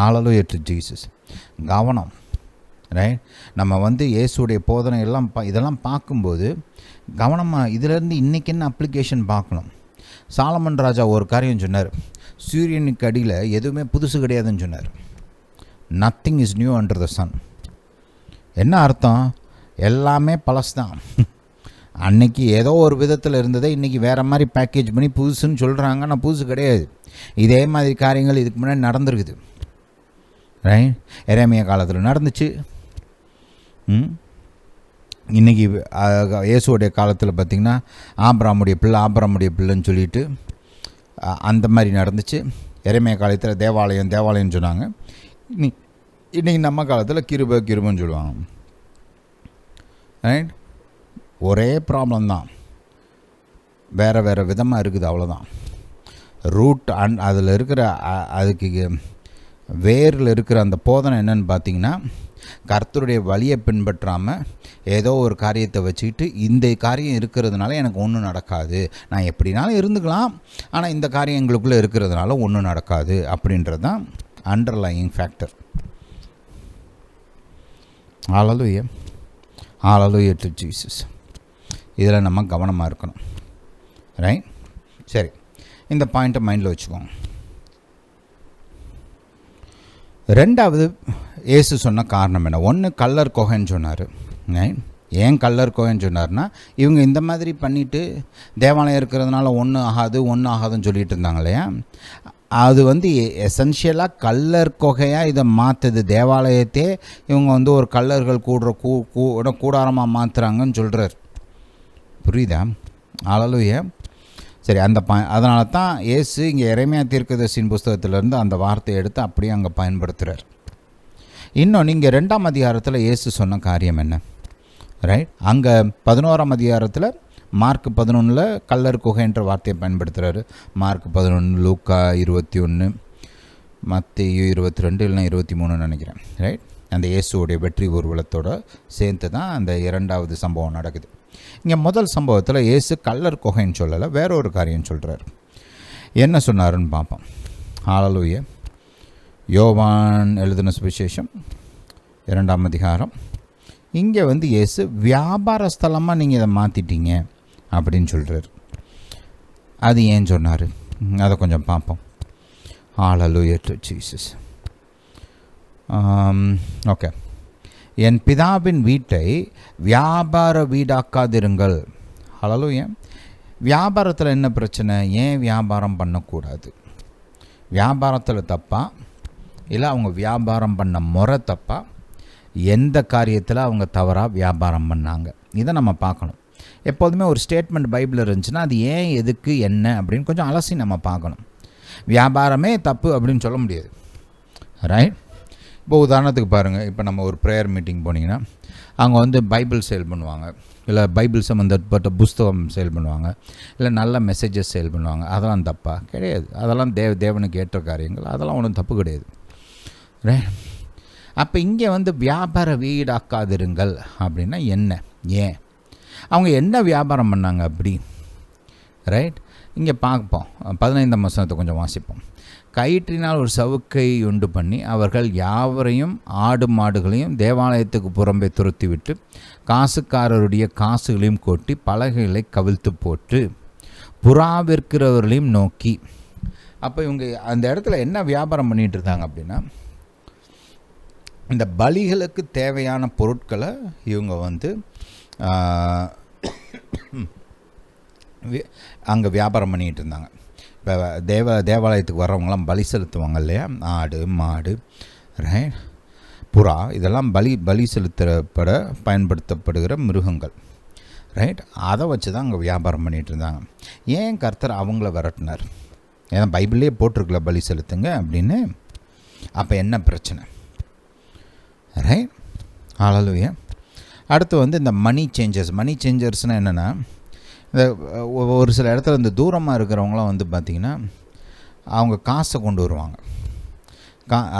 ஹல்லேலூயா டு ஜீசஸ். கவனம். ரைட், நம்ம வந்து இயேசுடைய போதனை எல்லாம் இதெல்லாம் பார்க்கும்போது கவனமாக இதிலேருந்து இன்றைக்கி என்ன அப்ளிகேஷன் பார்க்கணும். சாலமன் ராஜா ஒரு காரியம் சொன்னார், சூரியனுக்கு அடியில் எதுவுமே புதுசு கிடையாதுன்னு சொன்னார். Nothing is new under the sun. என்ன அர்த்தம்? எல்லாமே பழசு தான். அன்னைக்கு ஏதோ ஒரு விதத்தில் இருந்ததை இன்றைக்கி வேறு மாதிரி பேக்கேஜ் பண்ணி புதுசுன்னு சொல்கிறாங்க. ஆனால் புதுசு கிடையாது. இதே மாதிரி காரியங்கள் இதுக்கு முன்னாடி நடந்துருக்குது. ரைட், எரேமியா காலத்தில் நடந்துச்சு. இன்றைக்கி இயேசுவோடைய காலத்தில் பார்த்திங்கன்னா ஆபிரகாமுடைய பிள்ளைன்னு சொல்லிட்டு அந்த மாதிரி நடந்துச்சு. எரேமியா காலத்தில் தேவாலயம்னு சொன்னாங்க. இன்றைக்கி நம்ம காலத்தில் கிருபைன்னு சொல்லுவாங்க. ரைட், ஒரே ப்ராப்ளம் தான், வேறு விதமாக இருக்குது, அவ்வளோதான். ரூட் அதில் இருக்கிற அதுக்கு வேரில் இருக்கிற அந்த போதனை என்னன்னு பார்த்தீங்கன்னா, கர்த்தருடைய வழியை பின்பற்றாமல் ஏதோ ஒரு காரியத்தை வச்சுக்கிட்டு இந்த காரியம் இருக்கிறதுனால எனக்கு ஒன்றும் நடக்காது, நான் எப்படினாலும் இருந்துக்கலாம், ஆனால் இந்த காரியம் எங்களுக்குள்ளே இருக்கிறதுனால ஒன்றும் நடக்காது அப்படின்றது தான் underlying factor. Hallelujah, hallelujah to Jesus. இதில் நம்ம கவனமாக இருக்கணும். ரைட், சரி, இந்த பாயிண்ட்டை மைண்டில் வச்சுக்கோங்க. ரெண்டாவது, இயேசு சொன்ன காரணம் என்ன? ஒன்று கல்லர் கொகைன்னு சொன்னார். ஏன் கல்லர் கொகைன்னு சொன்னார்னா, இவங்க இந்த மாதிரி பண்ணிவிட்டு தேவாலயம் இருக்கிறதுனால ஒன்றும் ஆகாதுன்னு சொல்லிட்டு இருந்தாங்க இல்லையா. அது வந்து எசென்ஷியலாக கல்லர் கொகையாக இதை மாற்றுது. தேவாலயத்தே இவங்க வந்து ஒரு கல்லர்கள் கூடாரமாக மாற்றுறாங்கன்னு சொல்கிறார். புரியுதா? ஹல்லேலூயா. சரி, அதனால தான் இயேசு இங்கே எரேமியா தீர்க்கதரிசியின் புஸ்தகத்திலேருந்து அந்த வார்த்தையை எடுத்து அப்படியே அங்கே பயன்படுத்துகிறார். இன்னும் நீங்கள் 2ஆம் அதிகாரத்தில் இயேசு சொன்ன காரியம் என்ன? ரைட், அங்கே 11ஆம் அதிகாரத்தில் மார்க் 11 கல்லர் குகைன்ற வார்த்தையை பயன்படுத்துகிறாரு. மார்க் 11, லூக்கா 21, மத்தேயு 22 இல்லைனா 23 நினைக்கிறேன். ரைட், அந்த இயேசுவோடைய வெற்றி ஊர்வலத்தோடு சேர்த்து தான் அந்த 2வது சம்பவம் நடக்குது. இங்கே முதல் சம்பவத்தில் இயேசு கல்லர் குகைன்னு சொல்லலை, வேற ஒரு காரியம் சொல்கிறார். என்ன சொன்னாருன்னு பார்ப்போம். ஹல்லேலூயா. யோவான் எழுதின சுவிசேஷம் 2ஆம் அதிகாரம். இங்கே வந்து இயேசு வியாபார ஸ்தலமாக நீங்கள் இதை மாற்றிட்டீங்க அப்படின்னு சொல்கிறார். அது ஏன் சொன்னார் அதை கொஞ்சம் பார்ப்போம். ஹல்லேலூயா டு ஜீசஸ். ஓகே, என் பிதாவின் வீட்டை வியாபார வீடாக்காதிருங்கள். ஹல்லேலூயா. வியாபாரத்தில் என்ன பிரச்சனை? ஏன் வியாபாரம் பண்ணக்கூடாது? வியாபாரத்தில் தப்பா இல்லை அவங்க வியாபாரம் பண்ண முறை தப்பா? எந்த காரியத்தில் அவங்க தவறாக வியாபாரம் பண்ணாங்க? இதை நம்ம பார்க்கணும். எப்போதுமே ஒரு ஸ்டேட்மெண்ட் பைபிளில் இருந்துச்சுன்னா அது ஏன், எதுக்கு, என்ன அப்படின்னு கொஞ்சம் அலசி நம்ம பார்க்கணும். வியாபாரமே தப்பு அப்படின்னு சொல்ல முடியாது. ரைட், இப்போ உதாரணத்துக்கு பாருங்கள், இப்போ நம்ம ஒரு ப்ரேயர் மீட்டிங் போனீங்கன்னா அவங்க வந்து பைபிள் சேல் பண்ணுவாங்க, இல்லை பைபிள் சம்மந்தப்பட்ட புஸ்தகம் சேல் பண்ணுவாங்க, இல்லை நல்ல மெசேஜஸ் சேல் பண்ணுவாங்க. அதெல்லாம் தப்பா? கிடையாது. அதெல்லாம் தேவனுக்கு ஏற்ற காரியங்கள், அதெல்லாம் ஒன்றும் தப்பு கிடையாது. ரைட், அப்போ இங்கே வந்து வியாபார வீடாக்காதிருங்கள் அப்படின்னா என்ன? ஏன் அவங்க என்ன வியாபாரம் பண்ணாங்க அப்படி? ரைட், இங்கே பார்ப்போம். 15ஆம் வசனத்தை கொஞ்சம் வாசிப்போம். கயிற்றினால் ஒரு சவுக்கை உண்டு பண்ணி அவர்கள் யாவரையும் ஆடு மாடுகளையும் தேவாலயத்துக்கு புறம்பே துரத்திவிட்டு காசுக்காரருடைய காசுகளையும் கொட்டி பலகைகளை கவிழ்த்து போட்டு புறாவிற்கிறவர்களையும் நோக்கி. அப்போ இவங்க அந்த இடத்துல என்ன வியாபாரம் பண்ணிகிட்டு இருந்தாங்க அப்படின்னா, இந்த பலிகளுக்கு தேவையான பொருட்களை இவங்க வந்து அங்கே வியாபாரம் பண்ணிகிட்டு இருந்தாங்க. இப்போ தேவாலயத்துக்கு வர்றவங்களாம் பலி செலுத்துவாங்க இல்லையா, ஆடு மாடு ரைட் புறா, இதெல்லாம் பலி செலுத்தப்பட பயன்படுத்தப்படுகிற மிருகங்கள். ரைட், அதை வச்சு தான் அங்கே வியாபாரம் பண்ணிகிட்டு இருந்தாங்க. ஏன் கர்த்தர் அவங்கள விரட்டினார்? ஏன்னா பைபிள்லேயே போட்டிருக்கல பலி செலுத்துங்க அப்படின்னு. அப்போ என்ன பிரச்சனை? ரைட், ஹல்லேலூயா. அடுத்து வந்து இந்த மணி சேஞ்சர்ஸ்னால் என்னென்னா, இந்த ஒரு சில இடத்துல இந்த தூரமாக இருக்கிறவங்களாம் வந்து பார்த்திங்கன்னா அவங்க காசை கொண்டு வருவாங்க.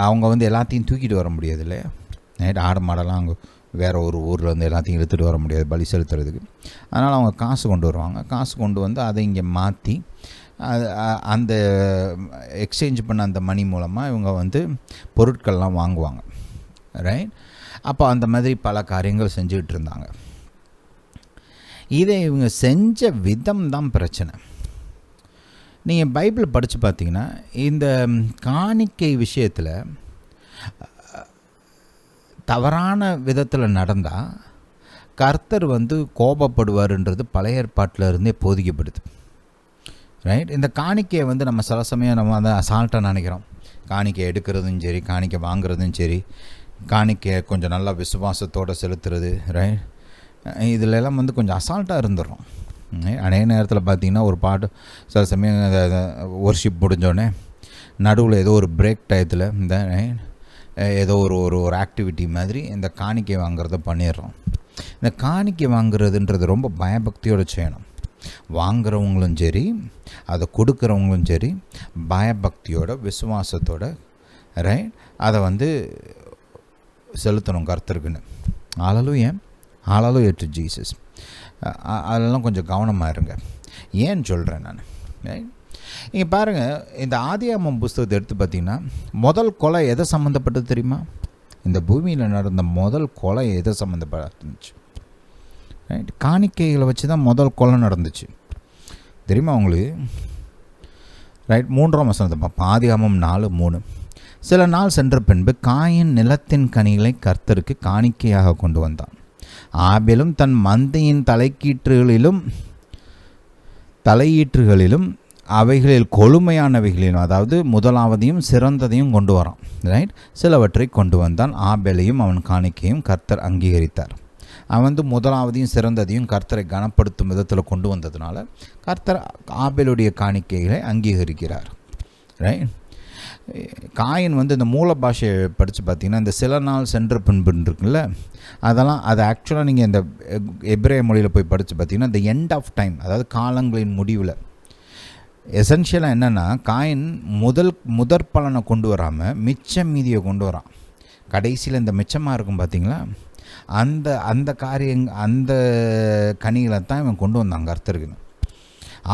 அவங்க வந்து எல்லாத்தையும் தூக்கிட்டு வர முடியாது இல்லையா. ரைட், ஆடு மாடெல்லாம் அவங்க வேறு ஒரு ஊரில் வந்து எல்லாத்தையும் எடுத்துகிட்டு வர முடியாது பலி செலுத்துறதுக்கு. அதனால் அவங்க காசு கொண்டு வருவாங்க. காசு கொண்டு வந்து அதை இங்கே மாற்றி அந்த எக்ஸ்சேஞ்ச் பண்ண அந்த மணி மூலமாக இவங்க வந்து பொருட்கள்லாம் வாங்குவாங்க. ரைட். அப்போ அந்த மாதிரி பல காரியங்கள் செஞ்சுக்கிட்டு இருந்தாங்க. இதை இவங்க செஞ்ச விதம் தான் பிரச்சனை. நீங்கள் பைபிள் படித்து பார்த்தீங்கன்னா இந்த காணிக்கை விஷயத்தில் தவறான விதத்தில் நடந்தால் கர்த்தர் வந்து கோபப்படுவார்ன்றது பழைய ஏற்பாட்டில் இருந்தே போதிக்கப்படுது. ரைட். இந்த காணிக்கையை வந்து நம்ம சில சமயம் நம்ம அதை அசால்ட்டாக நினைக்கிறோம். காணிக்கை எடுக்கிறதும் சரி, காணிக்கை வாங்குறதும் சரி, காணிக்கையை கொஞ்சம் நல்லா விசுவாசத்தோடு செலுத்துறது, ரைட், இதிலெல்லாம் வந்து கொஞ்சம் அசால்ட்டாக இருந்துடுறோம். அநேக நேரத்தில் பார்த்திங்கன்னா ஒரு பாட்டு சில சமயம் ஒர்ஷிப் முடிஞ்சோடனே நடுவில் ஏதோ ஒரு பிரேக் டயத்தில் இந்த ஏதோ ஒரு ஆக்டிவிட்டி மாதிரி இந்த காணிக்கை வாங்குறத பண்ணிடுறோம். இந்த காணிக்கை வாங்குறதுன்றது ரொம்ப பயபக்தியோடு செய்யணும். வாங்குறவங்களும் சரி, அதை கொடுக்குறவங்களும் சரி, பயபக்தியோட விசுவாசத்தோட, ரைட், அதை வந்து செலுத்தணும் கர்த்தருக்குன்னு. ஹல்லேலூயா, ஹல்லேலூயா டு ஜீசஸ். அதெல்லாம் கொஞ்சம் கவனமாக இருங்க. ஏன்னு சொல்கிறேன் நான். இங்கே பாருங்கள், இந்த ஆதியாகமம் புஸ்தகத்தை எடுத்து பார்த்திங்கன்னா முதல் கொலை எதை சம்மந்தப்பட்டது தெரியுமா? இந்த பூமியில் நடந்த முதல் கொலை எதை சம்மந்தப்பட்டுச்சு? ரைட். காணிக்கைகளை வச்சு தான் முதல் கொலை நடந்துச்சு. தெரியுமா உங்களுக்கு? ரைட். 3ஆம் வசனத்தை பார்ப்போம். ஆதியாகமம் 4:3. சில நாள் சென்ற பின்பு காயின் நிலத்தின் கனிகளை கர்த்தருக்கு காணிக்கையாக கொண்டு வந்தான். ஆபேலும் தன் மந்தையின் தலையீற்றுகளிலும் அவைகளில் கொழுமையானவைகளிலும், அதாவது முதலாவதையும் சிறந்ததையும் கொண்டு வரான். ரைட். சிலவற்றை கொண்டு வந்தான். ஆபேலையும் அவன் காணிக்கையும் கர்த்தர் அங்கீகரித்தார். அவன் வந்து முதலாவதையும் சிறந்ததையும் கர்த்தரை கனப்படுத்தும் விதத்தில் கொண்டு வந்ததுனால கர்த்தர் ஆபேலுடைய காணிக்கைகளை அங்கீகரிக்கிறார். ரைட். காயின் வந்து இந்த மூல பாஷையை படித்து பார்த்திங்கன்னா இந்த சில நாள் சென்ற பின்புன்னு இருக்குல்ல, அதெல்லாம் அது ஆக்சுவலாக நீங்கள் இந்த எபிரேய மொழியில் போய் படித்து பார்த்திங்கன்னா இந்த எண்ட் ஆஃப் டைம், அதாவது காலங்களின் முடிவில் எசென்ஷியலாக என்னென்னா காயின் முதற் பலனை கொண்டு வராமல் மிச்சம் மீதியை கொண்டு வரான். கடைசியில் இந்த மிச்சமாக இருக்கும் பார்த்திங்களா, அந்த அந்த கனிகளை தான் இவன் கொண்டு வந்தாங்க கர்த்தருக்குன்னு.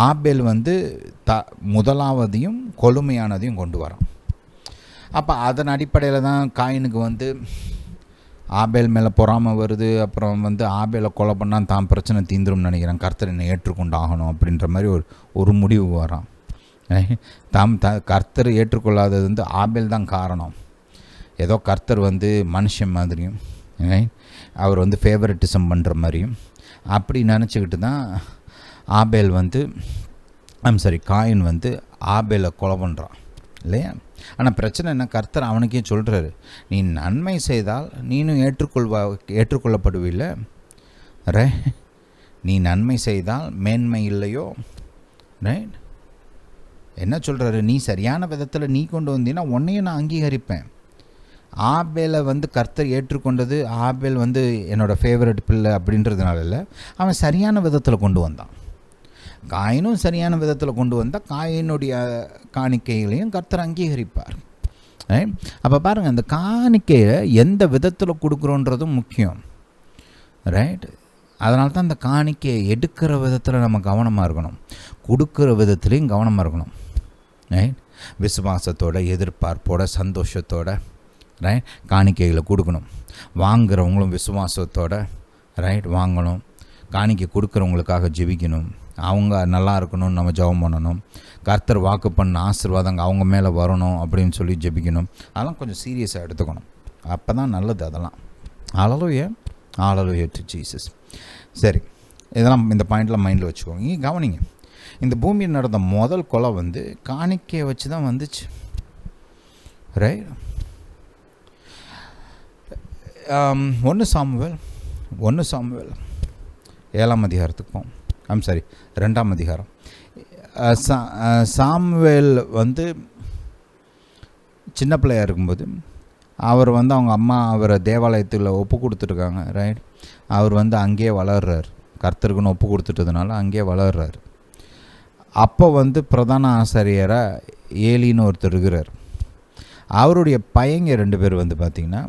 ஆபேல் வந்து முதலாவதையும் கொழுமையானதையும் கொண்டு வரான். அப்போ அதன் அடிப்படையில் தான் காயினுக்கு வந்து ஆபேல் மேலே பொறாமல் வருது. அப்புறம் வந்து ஆபேலை கொலை பண்ணால் தான் பிரச்சனை தீந்துரும்னு நினைக்கிறேன், கர்த்தர் என்னை ஏற்றுக்கொண்டாகணும் அப்படின்ற மாதிரி ஒரு முடிவு வரான். கர்த்தர் ஏற்றுக்கொள்ளாதது வந்து ஆபேல் தான் காரணம். ஏதோ கர்த்தர் வந்து மனுஷன் மாதிரியும் அவர் வந்து ஃபேவரட்டிசம் பண்ணுற மாதிரியும் அப்படி நினச்சிக்கிட்டு தான் ஆபேல் வந்து காயின் வந்து ஆபேலை கொலை பண்ணுறான் இல்லையா? ஆனால் பிரச்சனை என்ன, கர்த்தர் அவனுக்கே சொல்கிறாரு, நீ நன்மை செய்தால் நீனும் ஏற்றுக்கொள்ளப்படுவில்லை. நீ நன்மை செய்தால் மேன்மை இல்லையோ? ரைட். என்ன சொல்கிறாரு, நீ சரியான விதத்தில் நீ கொண்டு வந்தீங்கன்னா உன்னையும் நான் அங்கீகரிப்பேன். ஆபேலை வந்து கர்த்தர் ஏற்றுக்கொண்டது ஆபேல் வந்து என்னோடய ஃபேவரட் பிள்ளை அப்படின்றதுனால இல்லை, அவன் சரியான விதத்தில் கொண்டு வந்தான். காயினும் சரியான விதத்தில் கொண்டு வந்தால் காயினுடைய காணிக்கைகளையும் கர்த்தர் அங்கீகரிப்பார். அப்போ பாருங்கள், அந்த காணிக்கையை எந்த விதத்தில் கொடுக்குறோன்றதும் முக்கியம். ரைட். அதனால தான் அந்த காணிக்கையை எடுக்கிற விதத்தில் நம்ம கவனமாக இருக்கணும், கொடுக்குற விதத்துலேயும் கவனமாக இருக்கணும். ரைட். விசுவாசத்தோட, எதிர்பார்ப்போட, சந்தோஷத்தோட ரைட் காணிக்கைகளை கொடுக்கணும். வாங்குறவங்களும் விசுவாசத்தோட ரைட் வாங்கணும். காணிக்கை கொடுக்குறவங்களுக்காக ஜெபிக்கணும், அவங்க நல்லா இருக்கணும்னு நம்ம ஜெபம் பண்ணணும். கர்த்தர் வாக்கு பண்ண ஆசீர்வாதங்க அவங்க மேலே வரணும் அப்படின்னு சொல்லி ஜெபிக்கணும். அதெல்லாம் கொஞ்சம் சீரியஸாக எடுத்துக்கணும், அப்போ தான் நல்லது. அதெல்லாம் ஹல்லேலூயா, ஹல்லேலூயா டு ஜீசஸ். சரி, இதெல்லாம் இந்த பாயிண்ட்லாம் மைண்டில் வச்சுக்கோங்க. இங்கே கவனிங்க, இந்த பூமியில் நடந்த முதல் கொலை வந்து காணிக்கையை வச்சு தான் வந்துச்சு. ரைட். 1 சாமுவேல் 7ஆம் அதிகாரத்துக்கு போவோம். 2ஆம் அதிகாரம். சாமுவேல் வந்து சின்ன பிள்ளையாக இருக்கும்போது அவர் வந்து அவங்க அம்மா அவரை தேவாலயத்தில் ஒப்பு கொடுத்துருக்காங்க. ரைட். அவர் வந்து அங்கேயே வளர்றார், கர்த்தருக்குன்னு ஒப்பு கொடுத்துட்டதுனால அங்கேயே வளர்றார். அப்போ வந்து பிரதான ஆசாரியராக ஏலின்னு ஒருத்தர் இருக்கிறார். அவருடைய பையங்க 2 பேர் வந்து பார்த்திங்கன்னா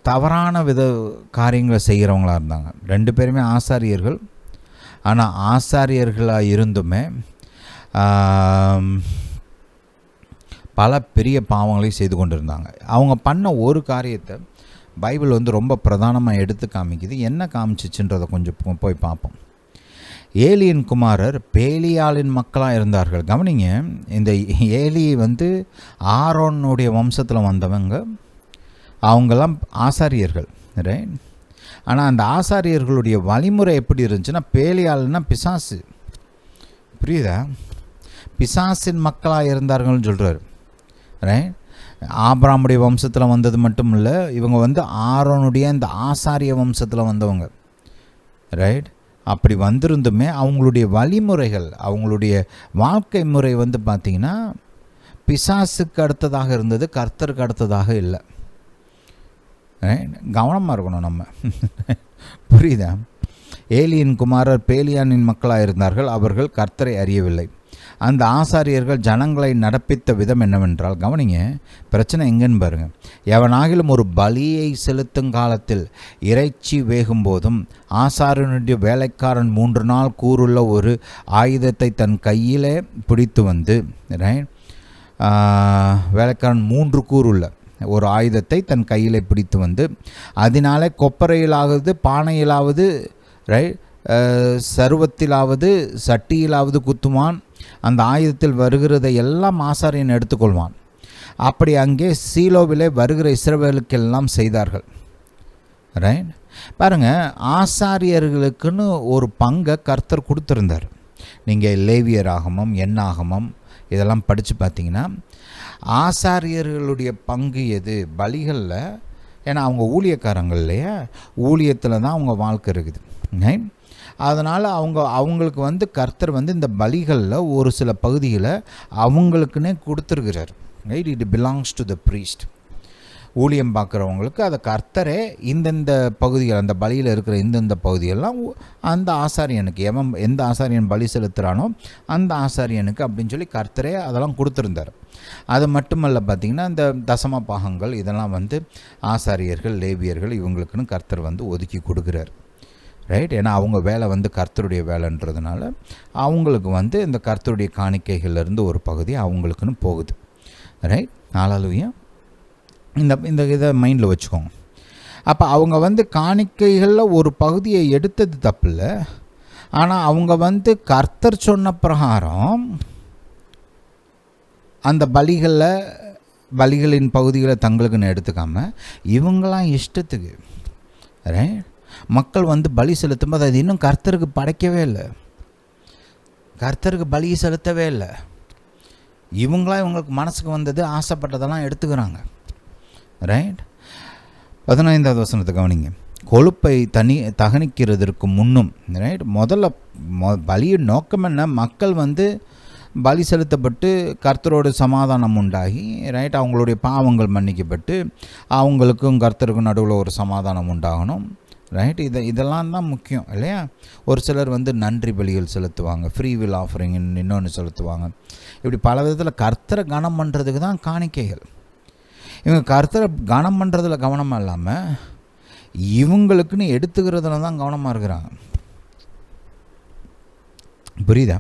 தவறான காரியங்களை செய்கிறவங்களாக இருந்தாங்க. 2 பேருமே ஆசாரியர்கள். ஆனால் ஆசாரியர்களாக இருந்துமே பல பெரிய பாவங்களை செய்து கொண்டிருந்தாங்க. அவங்க பண்ண ஒரு காரியத்தை பைபிள் வந்து ரொம்ப பிரதானமாக எடுத்து காமிக்குது. என்ன காமிச்சிச்சுன்றதை கொஞ்சம் போய் பார்ப்போம். ஏலியின் குமாரர் பேலியாளின் மக்களாக இருந்தார்கள். கவனிங்க, இந்த ஏலி வந்து ஆரோனுடைய வம்சத்தில் வந்தவங்க, அவங்கெல்லாம் ஆசாரியர்கள், ரைட்? ஆனால் அந்த ஆசாரியர்களுடைய வழிமுறை எப்படி இருந்துச்சுன்னா, பேலியாள்னா பிசாசு, புரியுதா? பிசாசின் மக்களாக இருந்தார்கள்னு சொல்கிறார், ரைட்? ஆபிரகாமுடைய வம்சத்தில் வந்தது மட்டும் இல்லை, இவங்க வந்து ஆரோனுடைய இந்த ஆசாரிய வம்சத்தில் வந்தவங்க, ரைட்? அப்படி வந்திருந்துமே அவங்களுடைய வழிமுறைகள், அவங்களுடைய வாழ்க்கை முறை வந்து பார்த்திங்கன்னா பிசாசுக்கு அடுத்ததாக இருந்தது, கர்த்தருக்கு அடுத்ததாக இல்லை. கவனமாக இருக்கணும் நம்ம, புரியுதா? ஏலியின் குமாரர் பேலியானின் மக்களாக இருந்தார்கள், அவர்கள் கர்த்தரை அறியவில்லை. அந்த ஆசாரியர்கள் ஜனங்களை நடப்பித்த விதம் என்னவென்றால், கவனிங்க, பிரச்சனை எங்கன்னு பாருங்கள். எவனாகிலும் ஒரு பலியை செலுத்தும் காலத்தில் இறைச்சி வேகும் போதும் ஆசாரியனுடைய வேலைக்காரன் 3 நாள் கூறுள்ள ஒரு ஆயுதத்தை தன் கையிலே பிடித்து வந்து, வேலைக்காரன் 3 கூறுள்ள ஒரு ஆயுதத்தை தன் கையில் பிடித்து வந்து, அதனாலே கொப்பரையிலாவது பானையிலாவது, சருவத்திலாவது சட்டியிலாவது குத்துவான். அந்த ஆயுதத்தில் வருகிறதை எல்லாம் ஆசாரியன் எடுத்துக்கொள்வான். அப்படி அங்கே சீலோவிலே வருகிற இஸ்ரவேலுக்கெல்லாம் செய்தார்கள், ரைட்? பாருங்கள், ஆசாரியர்களுக்குன்னு ஒரு பங்கை கர்த்தர் கொடுத்துருந்தார். நீங்கள் லேவியர் ஆகமம், எண்ணாகமம் இதெல்லாம் படித்து பார்த்தீங்கன்னா ஆசாரியர்களுடைய பங்கு எது பலிகளில்? ஏன்னா அவங்க ஊழியக்காரங்கள் இல்லையா, ஊழியத்தில் தான் அவங்க வாழ்க்கை இருக்குது. அதனால் அவங்களுக்கு வந்து கர்த்தர் வந்து இந்த பலிகளில் ஒரு சில பகுதிகளை அவங்களுக்குன்னே கொடுத்துருக்கிறார், right? It belongs to the priest. ஊழியம் பார்க்குறவங்களுக்கு அதை கர்த்தரே இந்தந்த பகுதிகள், அந்த பலியில் இருக்கிற இந்தந்த பகுதியெல்லாம் அந்த ஆசாரியனுக்கு, எந்த ஆசாரியன் பலி செலுத்துகிறானோ அந்த ஆசாரியனுக்கு அப்படின்னு சொல்லி கர்த்தரே அதெல்லாம் கொடுத்துருந்தார். அது மட்டுமல்ல, பார்த்திங்கன்னா இந்த தசம பாகங்கள் இதெல்லாம் வந்து ஆசாரியர்கள், லேவியர்கள் இவங்களுக்குன்னு கர்த்தர் வந்து ஒதுக்கி கொடுக்குறார், ரைட்? ஏன்னா அவங்க வேலை வந்து கர்த்தருடைய வேலைன்றதுனால அவங்களுக்கு வந்து இந்த கர்த்தருடைய காணிக்கைகள்லேருந்து ஒரு பகுதி அவங்களுக்குன்னு போகுது, ரைட்? ஹல்லேலூயா. இந்த இதை மைண்டில் வச்சுக்கோங்க. அப்போ அவங்க வந்து காணிக்கைகளில் ஒரு பகுதியை எடுத்தது தப்பில்லை, ஆனால் அவங்க வந்து கர்த்தர் சொன்ன பிரகாரம் அந்த பலிகளின் பகுதிகளை தங்களுக்குன்னு எடுத்துக்காமல் இவங்களாம் இஷ்டத்துக்கு, ரைட்? மக்கள் வந்து பலி செலுத்தும்போது அது இன்னும் கர்த்தருக்கு படைக்கவே இல்லை, கர்த்தருக்கு பலி செலுத்தவே இல்லை. இவங்களாம் இவங்களுக்கு மனசுக்கு வந்தது, ஆசைப்பட்டதெல்லாம் எடுத்துக்கிறாங்க, ரைட்? 15வது வசனத்தை கவனிங்க. கொழுப்பை தகனிக்கிறதற்கு முன்னும், ரைட்? முதல்ல பலியின் நோக்கம் என்ன? மக்கள் வந்து பலி செலுத்தப்பட்டு கர்த்தரோடு சமாதானம் உண்டாகி, ரைட், அவங்களுடைய பாவங்கள் மன்னிக்கப்பட்டு அவங்களுக்கும் கர்த்தருக்கும் நடுவில் ஒரு சமாதானம் உண்டாகணும், ரைட்? இதெல்லாம் தான் முக்கியம் இல்லையா? ஒரு சிலர் வந்து நன்றி பலிகள் செலுத்துவாங்க, ஃப்ரீ வில் ஆஃபரிங் இன்னொன்று செலுத்துவாங்க. இப்படி பல விதத்தில் கர்த்தரை கனம் பண்ணுறதுக்கு தான் காணிக்கைகள். இவங்க கர்த்தரை கனம் பண்ணுறதுல கவனமாக இல்லாமல் இவங்களுக்குன்னு எடுத்துக்கிறதுல தான் கவனமாக இருக்கிறாங்க, புரியுதா?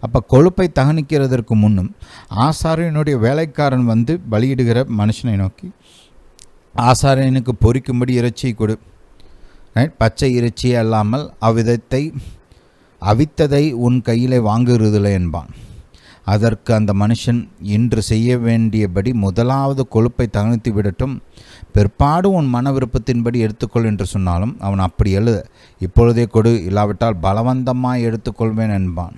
அப்போ கொழுப்பை தகனிக்கிறதற்கு முன்னும் ஆசாரியனுடைய வேலைக்காரன் வந்து பலியிடுகிற மனுஷனை நோக்கி, ஆசாரியனுக்கு பொரிக்கும்படி இறைச்சியை கொடு, பச்சை இறைச்சியே அல்லாமல் அவித்ததை உன் கையிலே வாங்குறதில்லை என்பான். அதற்கு அந்த மனுஷன், இன்று செய்ய வேண்டியபடி முதலாவது கொழுப்பை தகனித்து விடட்டும், பிற்பாடு உன் மன விருப்பத்தின்படி எடுத்துக்கொள் என்று சொன்னாலும் அவன் அப்படி எழுத, இப்பொழுதே கொடு, இல்லாவிட்டால் பலவந்தமாக எடுத்துக்கொள்வேன் என்பான்,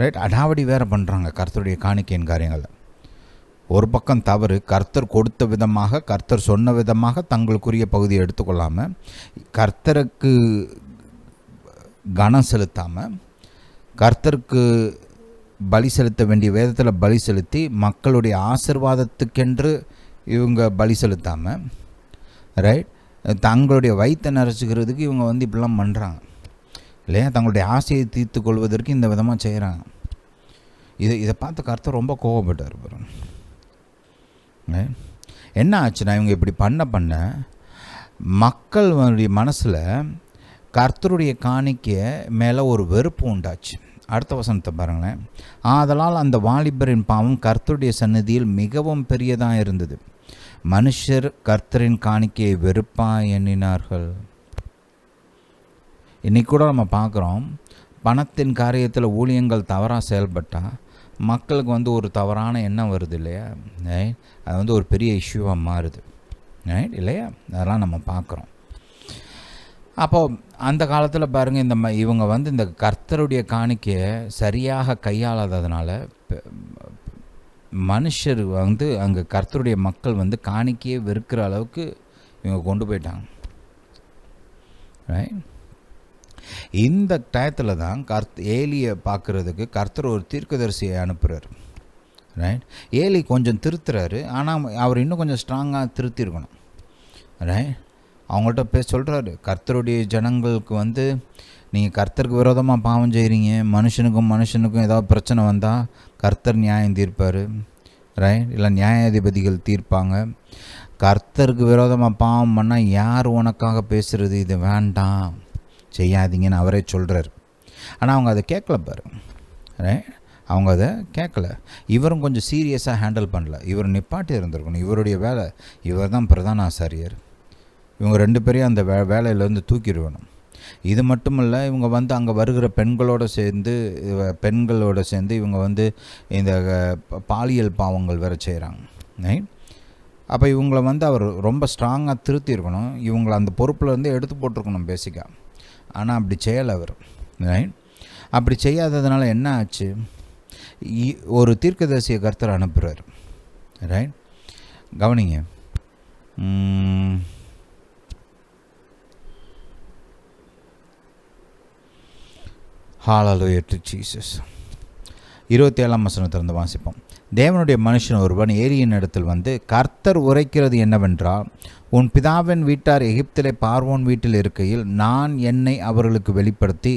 ரைட்? அடாவடி வேறு பண்ணுறாங்க கர்த்தருடைய காணிக்கையின் காரியங்களில். ஒரு பக்கம் தவறு, கர்த்தர் கொடுத்த விதமாக, கர்த்தர் சொன்ன விதமாக தங்களுக்குரிய பகுதியை எடுத்துக்கொள்ளாமல், கர்த்தருக்கு கனம் செலுத்தாமல், கர்த்தருக்கு பலி செலுத்த வேண்டிய வேதத்தில் பலி செலுத்தி மக்களுடைய ஆசீர்வாதத்துக்கென்று இவங்க பலி செலுத்தாமல், ரைட், தங்களுடைய வயிற்றை நிறைச்சிக்கிறதுக்கு இவங்க வந்து இப்படிலாம் பண்ணுறாங்க இல்லையா? தங்களுடைய ஆசையை தீர்த்து கொள்வதற்கு இந்த விதமாக செய்கிறாங்க. இதை பார்த்து கர்த்தர் ரொம்ப கோபப்பட்டார். என்ன ஆச்சுன்னா, இவங்க இப்படி பண்ண மக்களுடைய மனசில் கர்த்தருடைய காணிக்கை மேலே ஒரு வெறுப்பு உண்டாச்சு. அடுத்த வசனத்தை பாருங்களேன். ஆதலால் அந்த வாலிபரின் பாவம் கர்த்தருடைய சந்நிதியில் மிகவும் பெரியதாக இருந்தது. மனுஷர் கர்த்தரின் காணிக்கையை வெறுப்பாக எண்ணினார்கள். இன்றைக்கி கூட நம்ம பார்க்குறோம், பணத்தின் காரியத்தில் ஊழியங்கள் தவறாக செயல்பட்டால் மக்களுக்கு ஒரு தவறான எண்ணம் வருது இல்லையா? அது ஒரு பெரிய இஷ்யூவாக மாறுது இல்லையா? அதெல்லாம் நம்ம பார்க்குறோம். அப்போது அந்த காலத்தில் பாருங்கள், இவங்க இந்த கர்த்தருடைய காணிக்கையை சரியாக கையாளாததுனால மனுஷர் அங்கே கர்த்தருடைய மக்கள் காணிக்கையை வெறுக்கிற அளவுக்கு இவங்க கொண்டு போயிட்டாங்க. இந்த டயத்தில் தான் ஏலியை பார்க்குறதுக்கு கர்த்தர் ஒரு தீர்க்கதரிசியை அனுப்புகிறார். ஏலி கொஞ்சம் திருத்துறாரு, ஆனால் அவர் இன்னும் கொஞ்சம் ஸ்ட்ராங்காக திருத்திருக்கணும். அவங்கள்ட்ட சொல்கிறாரு, கர்த்தருடைய ஜனங்களுக்கு நீங்கள் கர்த்தருக்கு விரோதமாக பாவம் செய்கிறீங்க, மனுஷனுக்கும் ஏதாவது பிரச்சனை வந்தால் கர்த்தர் நியாயம் தீர்ப்பார். இல்லை நியாயாதிபதிகள் தீர்ப்பாங்க. கர்த்தருக்கு விரோதமாக பாவம் பண்ணால் யார் உனக்காக பேசுகிறது? இது வேண்டாம், செய்யாதீங்கன்னு அவரே சொல்கிறார். ஆனால் அவங்க அதை கேட்கல பாரு. அவங்க அதை கேட்கல. இவரும் கொஞ்சம் சீரியஸாக ஹேண்டில் பண்ணல. இவர் நிப்பாட்டி இருந்திருக்கணும். இவருடைய வேலை, இவர் தான் பிரதான ஆசாரியர். இவங்க 2 பேரையும் அந்த வேலையிலேருந்து தூக்கிடுவேணும். இது மட்டும் இல்லை, இவங்க அங்கே வருகிற பெண்களோடு சேர்ந்து இவங்க இந்த பாலியல் பாவங்கள் வேறு செய்கிறாங்க. அப்போ இவங்களை அவர் ரொம்ப ஸ்ட்ராங்காக திருத்தியிருக்கணும். இவங்களை அந்த பொறுப்பில் எடுத்து போட்டிருக்கணும் பேசிக்காக. ஆனால் அப்படி செய்யலை அவர். அப்படி செய்யாததுனால என்ன ஆச்சு? ஒரு தீர்க்கதரிசியை கர்த்தர் அனுப்புகிறார். கவனிங்க. ஹல்லேலூயா டு ஜீசஸ். 27ஆம் வசனத்திலிருந்து வாசிப்போம். தேவனுடைய மனுஷன் ஒருவன் ஏலியின் இடத்தில் கர்த்தர் உரைக்கிறது என்னவென்றால், உன் பிதாவின் வீட்டார் எகிப்திலே பார்வோன் வீட்டில் இருக்கையில் நான் என்னை அவர்களுக்கு வெளிப்படுத்தி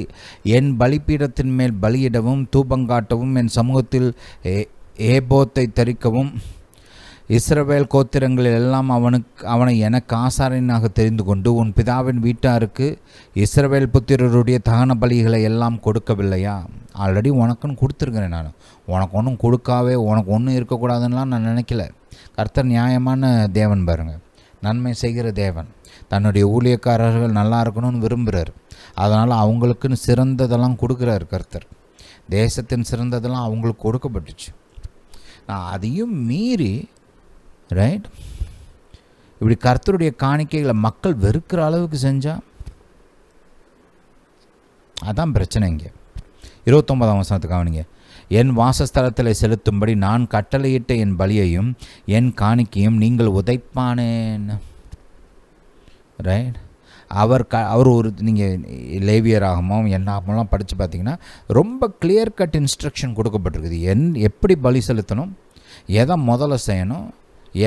என் பலிபீடத்தின் மேல் பலியிடவும் தூபங்காட்டவும் என் சமூகத்தில் ஏபோத்தை தரிக்கவும் இஸ்ரவேல் கோத்திரங்களில் எல்லாம் அவனை எனக்கு ஆசாரியனாக தெரிந்து கொண்டு உன் பிதாவின் வீட்டாருக்கு இஸ்ரவேல் புத்திரருடைய தகன பலிகளை எல்லாம் கொடுக்கவில்லையா? ஆல்ரெடி உனக்குன்னு கொடுத்துருக்கிறேன். நான் உனக்கு ஒன்றும் கொடுக்காவே உனக்கு ஒன்றும் இருக்கக்கூடாதுன்னெலாம் நான் நினைக்கல. கர்த்தர் நியாயமான தேவன் பாருங்கள், நன்மை செய்கிற தேவன். தன்னுடைய ஊழியக்காரர்கள் நல்லா இருக்கணும்னு விரும்புகிறார். அதனால் அவங்களுக்குன்னு சிறந்ததெல்லாம் கொடுக்குறார் கர்த்தர். தேசத்தின் சிறந்ததெல்லாம் அவங்களுக்கு கொடுக்கப்பட்டுச்சு. நான் அதையும் மீறி இப்படி கர்த்தருடைய காணிக்கைகளை மக்கள் வெறுக்கிற அளவுக்கு செஞ்சால் அதான் பிரச்சனை. இங்கே 29ஆம் வசனத்துக்கு கவனிங்க. என் வாசஸ்தலத்தில் செலுத்தும்படி நான் கட்டளையிட்ட என் பலியையும் என் காணிக்கையும் நீங்கள் உதைப்பானேன். அவர் ஒரு நீங்கள் லேவியராகமும் என்னாகமெல்லாம் படித்து பார்த்தீங்கன்னா ரொம்ப கிளியர் கட் இன்ஸ்ட்ரக்ஷன் கொடுக்கப்பட்டிருக்குது. எப்படி பலி செலுத்தணும், எதை முதல்ல செய்யணும்,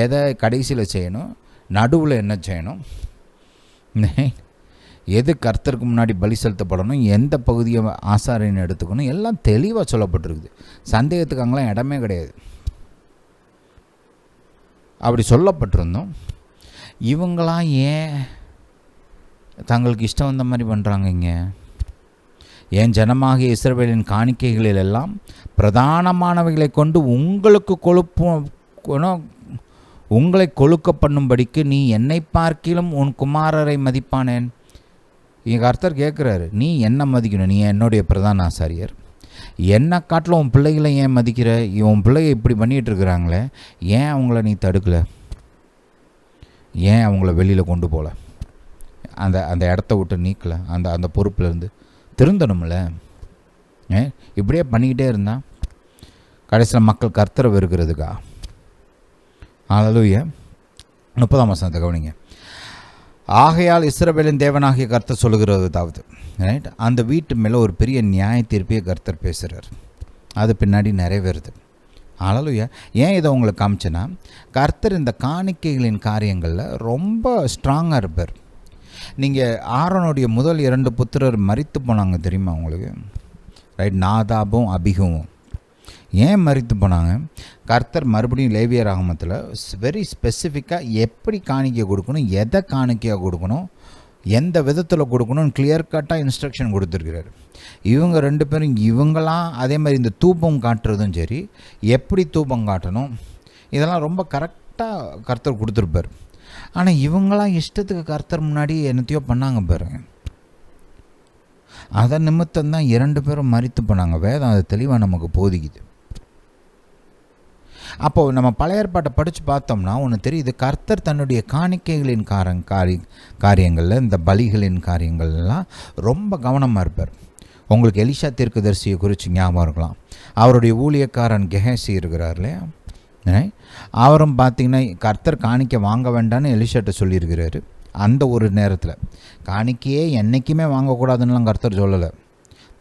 எதை கடைசியில் செய்யணும், நடுவில் என்ன செய்யணும், எது கர்த்தருக்கு முன்னாடி பலி செலுத்தப்படணும், எந்த பகுதியை ஆசாரியன் எடுத்துக்கணும், எல்லாம் தெளிவாக சொல்லப்பட்டிருக்குது. சந்தேகத்துக்கு அங்கெல்லாம் இடமே கிடையாது. அப்படி சொல்லப்பட்டிருந்தோம். இவங்களாம் ஏன் தங்களுக்கு இஷ்டம் வந்த மாதிரி பண்ணுறாங்க? இங்கே என் ஜனமாகிய இஸ்ரவேலின் காணிக்கைகளில் எல்லாம் பிரதானமானவைகளை கொண்டு உங்களை கொழுக்க பண்ணும்படிக்கு நீ என்னை பார்க்கிலும் உன் குமாரரை மதிப்பானேன். இங்கே கர்த்தர் கேட்குறாரு, நீ என்ன மதிக்கணும்? நீ என்னுடைய பிரதான ஆசாரியர். என்னை காட்டில் உன் பிள்ளைகளை ஏன் மதிக்கிற? உன் பிள்ளைங்க இப்படி பண்ணிகிட்டு இருக்கிறாங்களே, ஏன் அவங்கள நீ தடுக்கலை? ஏன் அவங்கள வெளியில் கொண்டு போகல? அந்த இடத்த விட்டு நீக்கலை? அந்த பொறுப்பிலேருந்து திருந்தணும்ல. இப்படியே பண்ணிக்கிட்டே இருந்தால் கடைசியில் மக்கள் கர்த்தரை வெறுக்கிறதுக்கா? ஹல்லேலூயா. 30ஆம் வசனத்தை கவனிங்க. ஆகையால் இஸ்ரவேலின் தேவனாகிய கர்த்தர் சொல்லுகிறது அந்த வீட்டு மேலே ஒரு பெரிய நியாய தீர்ப்பையை கர்த்தர் பேசுகிறார். அது பின்னாடி நிறைவேறுது. ஹல்லேலூயா. ஏன் இதை உங்களுக்கு காமிச்சேன்னா, கர்த்தர் இந்த காணிக்கைகளின் காரியங்களில் ரொம்ப ஸ்ட்ராங்காக இருப்பார். நீங்கள் ஆரோனுடைய முதல் 2 புத்திரர் மரித்து போனாங்க தெரியுமா உங்களுக்கு? நாதாபும் அபிகுவும். ஏன் மரித்து போனாங்க? கர்த்தர் மறுபடியும் லேவியராகமத்தில் வெரி ஸ்பெசிஃபிக்காக எப்படி காணிக்கை கொடுக்கணும், எதை காணிக்கையாக கொடுக்கணும், எந்த விதத்தில் கொடுக்கணும்னு கிளியர் கட்டாக இன்ஸ்ட்ரக்ஷன் கொடுத்துருக்கிறாரு. இவங்க 2 பேரும் இவங்களாம் அதே மாதிரி இந்த தூபம் காட்டுறதும் சரி, எப்படி தூபம் காட்டணும் இதெல்லாம் ரொம்ப கரெக்டாக கர்த்தர் கொடுத்துருப்பார். ஆனால் இவங்களாம் இஷ்டத்துக்கு கர்த்தர் முன்னாடி என்னத்தையோ பண்ணாங்க பாருங்க. அதன் நிமித்தம்தான் 2 பேரும் மரித்து போனாங்க. வேதம் அது தெளிவாக நமக்கு போதிக்குது. அப்போது நம்ம பழைய ஏற்பாட்டை படித்து பார்த்தோம்னா ஒன்று தெரியுது, கர்த்தர் தன்னுடைய காணிக்கைகளின் காரியங்களில் இந்த பலிகளின் காரியங்கள்லாம் ரொம்ப கவனமாக இருப்பார். உங்களுக்கு எலிஷா தீர்க்கதரிசியை குறித்து ஞாபகம் இருக்கலாம். அவருடைய ஊழியக்காரன் கெஹேசி இருக்கிறார் இல்லையா, அவரும் பார்த்திங்கன்னா கர்த்தர் காணிக்கை வாங்க வேண்டான்னு எலிஷாட்ட சொல்லியிருக்கிறாரு. அந்த ஒரு நேரத்தில் காணிக்கையே என்றைக்குமே வாங்கக்கூடாதுன்னெலாம் கர்த்தர் சொல்லலை.